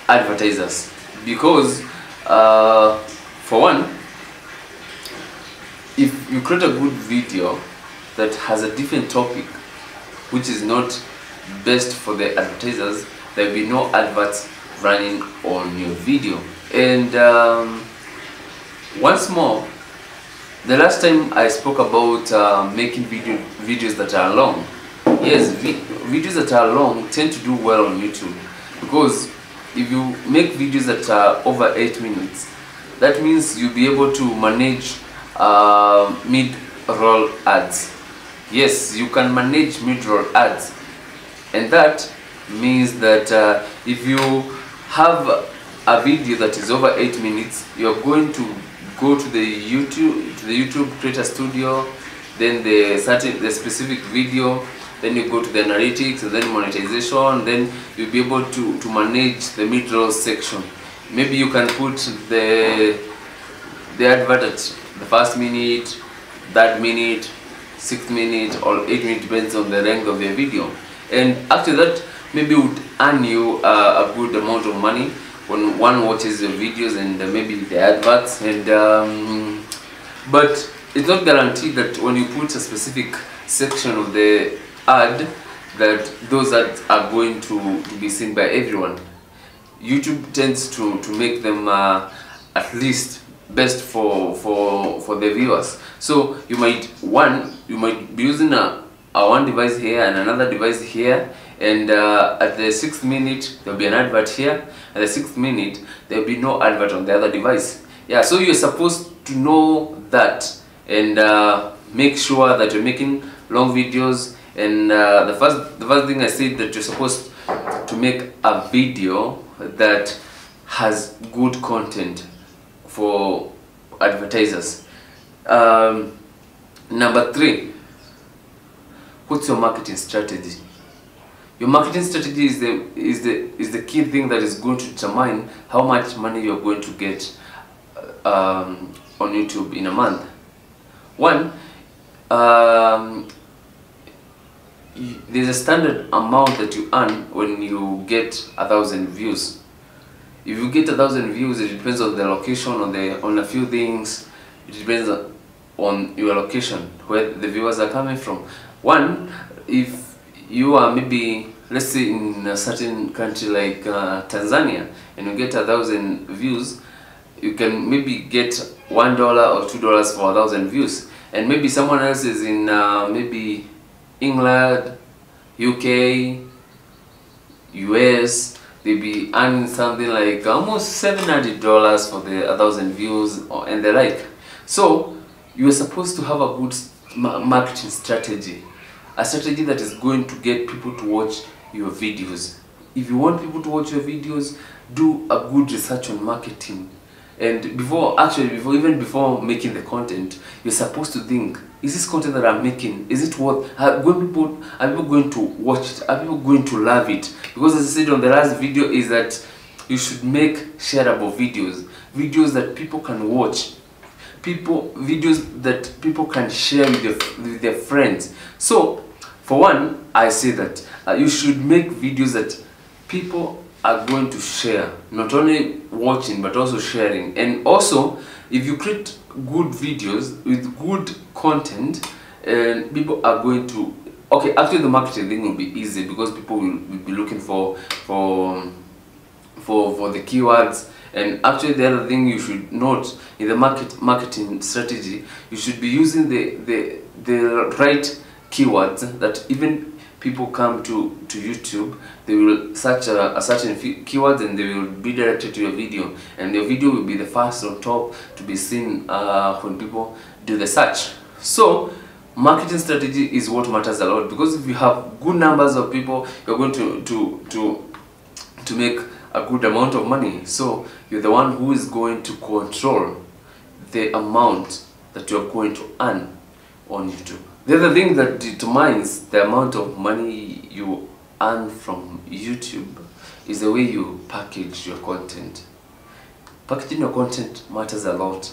advertisers. Because for one, if you create a good video that has a different topic which is not best for the advertisers, there will be no adverts running on your video. And once more, The last time I spoke about making videos that are long. Yes, videos that are long tend to do well on YouTube, because if you make videos that are over 8 minutes, that means you'll be able to manage mid-roll ads. Yes, you can manage mid-roll ads, and that means that if you have a video that is over 8 minutes, you're going to go to the YouTube Creator Studio, then the specific video, then you go to the analytics, and then monetization, then you'll be able to manage the mid-roll section. Maybe you can put the advert at the first minute, third minute, 6th minute, or 8 minute, depends on the length of your video. And after that, maybe it would earn you a good amount of money when one watches your videos and maybe the adverts. And but it's not guaranteed that when you put a specific section of the ad, that those ads are going to be seen by everyone. YouTube tends to make them at least best for the viewers. So you might be using a one device here and another device here, and at the 6th minute there'll be an advert here, at the 6th minute there'll be no advert on the other device. Yeah, so you're supposed to know that, and make sure that you're making long videos. And the first thing I said, that you're supposed to make a video that has good content for advertisers. Number 3, what's your marketing strategy? Your marketing strategy is the key thing that is going to determine how much money you're going to get on YouTube in a month. One, there's a standard amount that you earn when you get 1,000 views. If you get 1,000 views, it depends on the location, on a few things. It depends on your location, where the viewers are coming from. One, if you are maybe, let's say, in a certain country like Tanzania, and you get 1,000 views, you can maybe get $1 or $2 for 1,000 views. And maybe someone else is in maybe England, UK, US, they'll be earning something like almost $700 for the 1,000 views and the like. So you're supposed to have a good marketing strategy, a strategy that is going to get people to watch your videos. If you want people to watch your videos, do a good research on marketing. And even before making the content, you're supposed to think, is this content that I'm making, is it worth, are people going to watch it, are people going to love it? Because as I said on the last video, is that you should make shareable videos that people can watch, videos that people can share with their friends. So for one, I say that you should make videos that people are going to share, not only watching but also sharing. And also, if you create good videos with good content, and people are going to, okay, actually the marketing thing will be easy, because people will be looking for the keywords. And actually the other thing you should note in the marketing strategy, you should be using the right keywords, that even people come to YouTube, they will search a certain keywords, and they will be directed to your video, and your video will be the first on top to be seen when people do the search. So marketing strategy is what matters a lot, because if you have good numbers of people, you're going to make a good amount of money. So you're the one who is going to control the amount that you're going to earn on YouTube. The other thing that determines the amount of money you earn from YouTube is the way you package your content. Packaging your content matters a lot,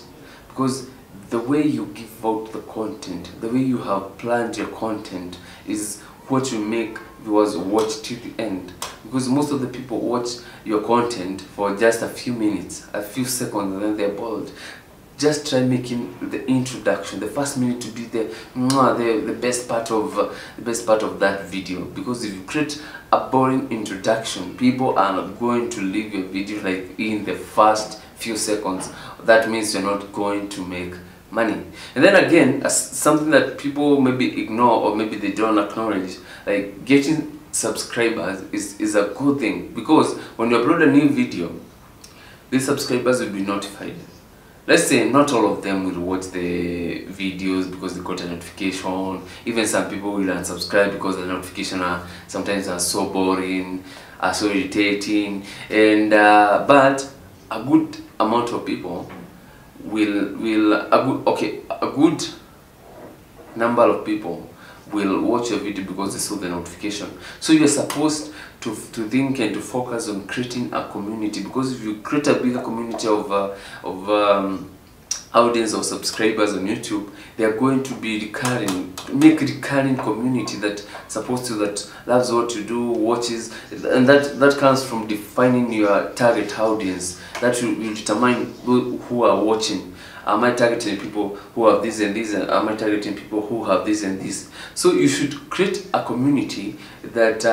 because the way you give out the content, the way you have planned your content, is what you make viewers watch till the end. Because most of the people watch your content for just a few minutes, a few seconds, and then they're bored. Just try making the introduction, the first minute, to be the best part of that video. Because if you create a boring introduction, people are not going to leave your video like in the first few seconds. That means you're not going to make money. And then again, something that people maybe ignore or maybe they don't acknowledge, like getting subscribers is a good thing, because when you upload a new video, these subscribers will be notified. Let's say not all of them will watch the videos because they got a notification. Even some people will unsubscribe because the notification sometimes are so boring, are so irritating, and but a good amount of people a good number of people will watch your video because they saw the notification. So you're supposed to think and to focus on creating a community, because if you create a bigger community of audience or subscribers on YouTube, they are going to be recurring community that supports you, that loves what you do, watches, and that comes from defining your target audience. That will determine who are watching. Am I targeting people who have this and this, and am I targeting people who have this and this? So you should create a community that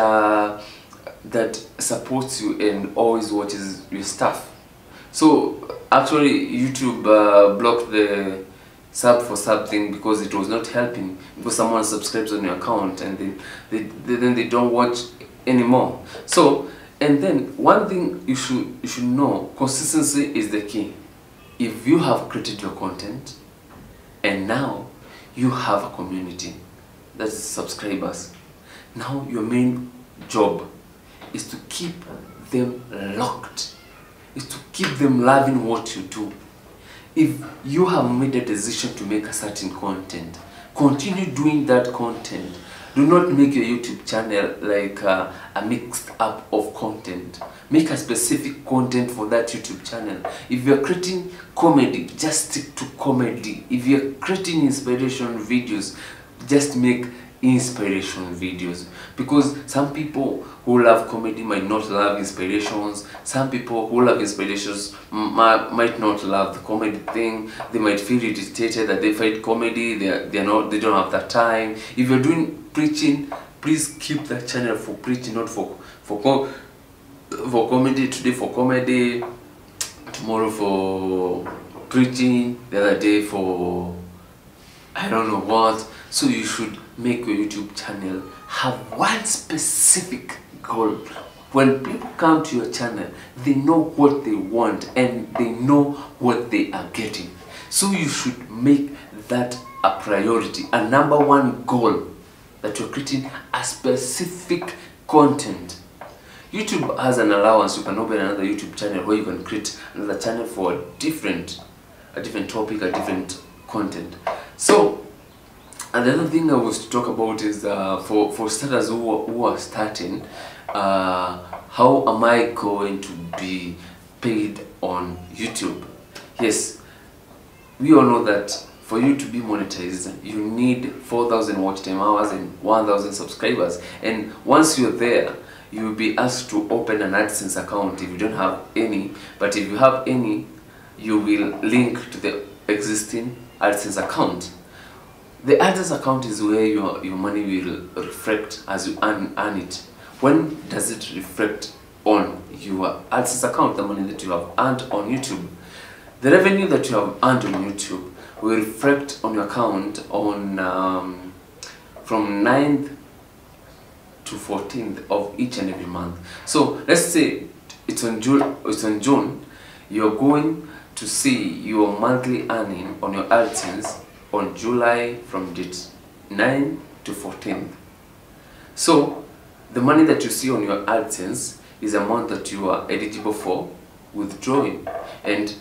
that supports you and always watches your stuff. So actually YouTube blocked the sub for sub thing because it was not helping, because someone subscribes on your account and then they don't watch anymore. So, and then one thing you should know, consistency is the key. If you have created your content and now you have a community, that's subscribers, now your main job is to keep them locked, is to keep them loving what you do. If you have made a decision to make a certain content, continue doing that content. Do not make your YouTube channel like a mixed up of content. Make a specific content for that YouTube channel. If you're creating comedy, just stick to comedy. If you're creating inspiration videos, just make inspiration videos, because some people who love comedy might not love inspirations. Some people who love inspirations might not love the comedy thing. They might feel irritated that they find comedy, they don't have that time. If you're doing preaching, please keep that channel for preaching, not for comedy. Today for comedy, tomorrow for preaching, the other day for I don't know what. So you should make your YouTube channel have one specific goal. When people come to your channel, they know what they want and they know what they are getting. So you should make that a priority, a number one goal, that you're creating a specific content. YouTube has an allowance. You can open another YouTube channel where you can create another channel for a different topic, a different content. So, and the other thing I was to talk about is for starters who are starting, how am I going to be paid on YouTube? Yes, we all know that for you to be monetized, you need 4,000 watch time hours and 1,000 subscribers. And once you're there, you will be asked to open an AdSense account if you don't have any. But if you have any, you will link to the existing AdSense account. The AdSense account is where your money will reflect as you earn it. When does it reflect on your AdSense account? The money that you have earned on YouTube. The revenue that you have earned on YouTube will reflect on your account on from 9th to 14th of each and every month. So let's say it's on June, you're going to see your monthly earning on your AdSense on July from date 9 to 14th. So the money that you see on your AdSense is the amount that you are eligible for withdrawing, and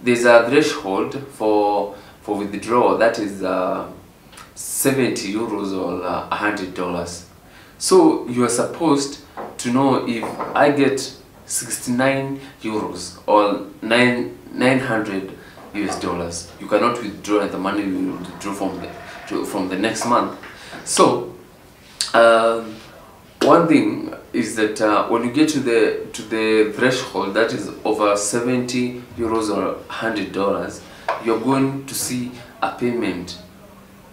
there's a threshold for withdrawal that is 70 euros or $100. So you are supposed to know, if I get 69 euros or 900 US dollars, you cannot withdraw, and the money you will withdraw from the next month. So one thing is that when you get to the threshold that is over 70 euros or $100, you're going to see a payment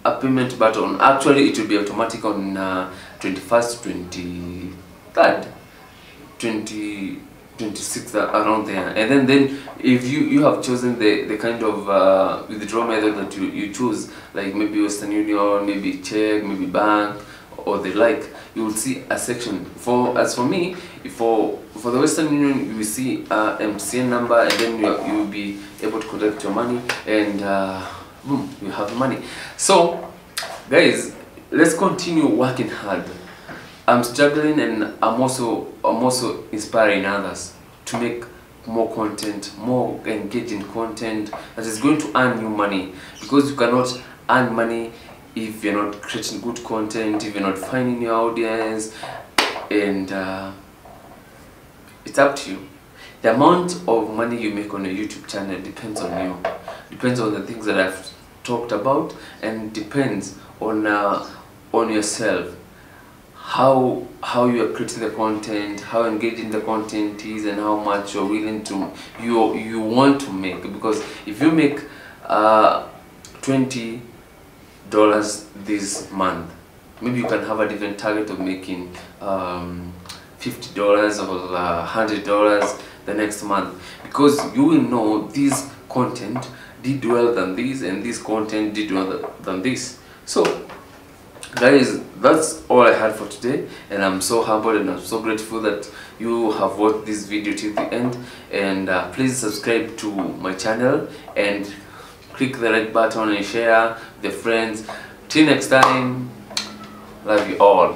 button. Actually, it will be automatic on 21st, 23rd, 26 around there. And then if you have chosen the kind of withdrawal method that you choose, like maybe Western Union, maybe check, maybe bank, or the like, you will see a section. As for me, for the Western Union, you will see MCN number, and then you will be able to collect your money, and boom, you have money. So guys, let's continue working hard. I'm struggling, and I'm also inspiring others to make more content, more engaging content that is going to earn you money, because you cannot earn money if you're not creating good content, if you're not finding your audience, and it's up to you. The amount of money you make on your YouTube channel depends on you, depends on the things that I've talked about, and depends on yourself, how you are creating the content, how engaging the content is, and how much you're willing to you want to make. Because if you make $20 this month, maybe you can have a different target of making $50 or $100 the next month, because you will know this content did well than this, and this content did well than this. So guys, that's all I had for today, and I'm so humbled and I'm so grateful that you have watched this video till the end. And please subscribe to my channel and click the like button and share with your friends. Till next time, love you all.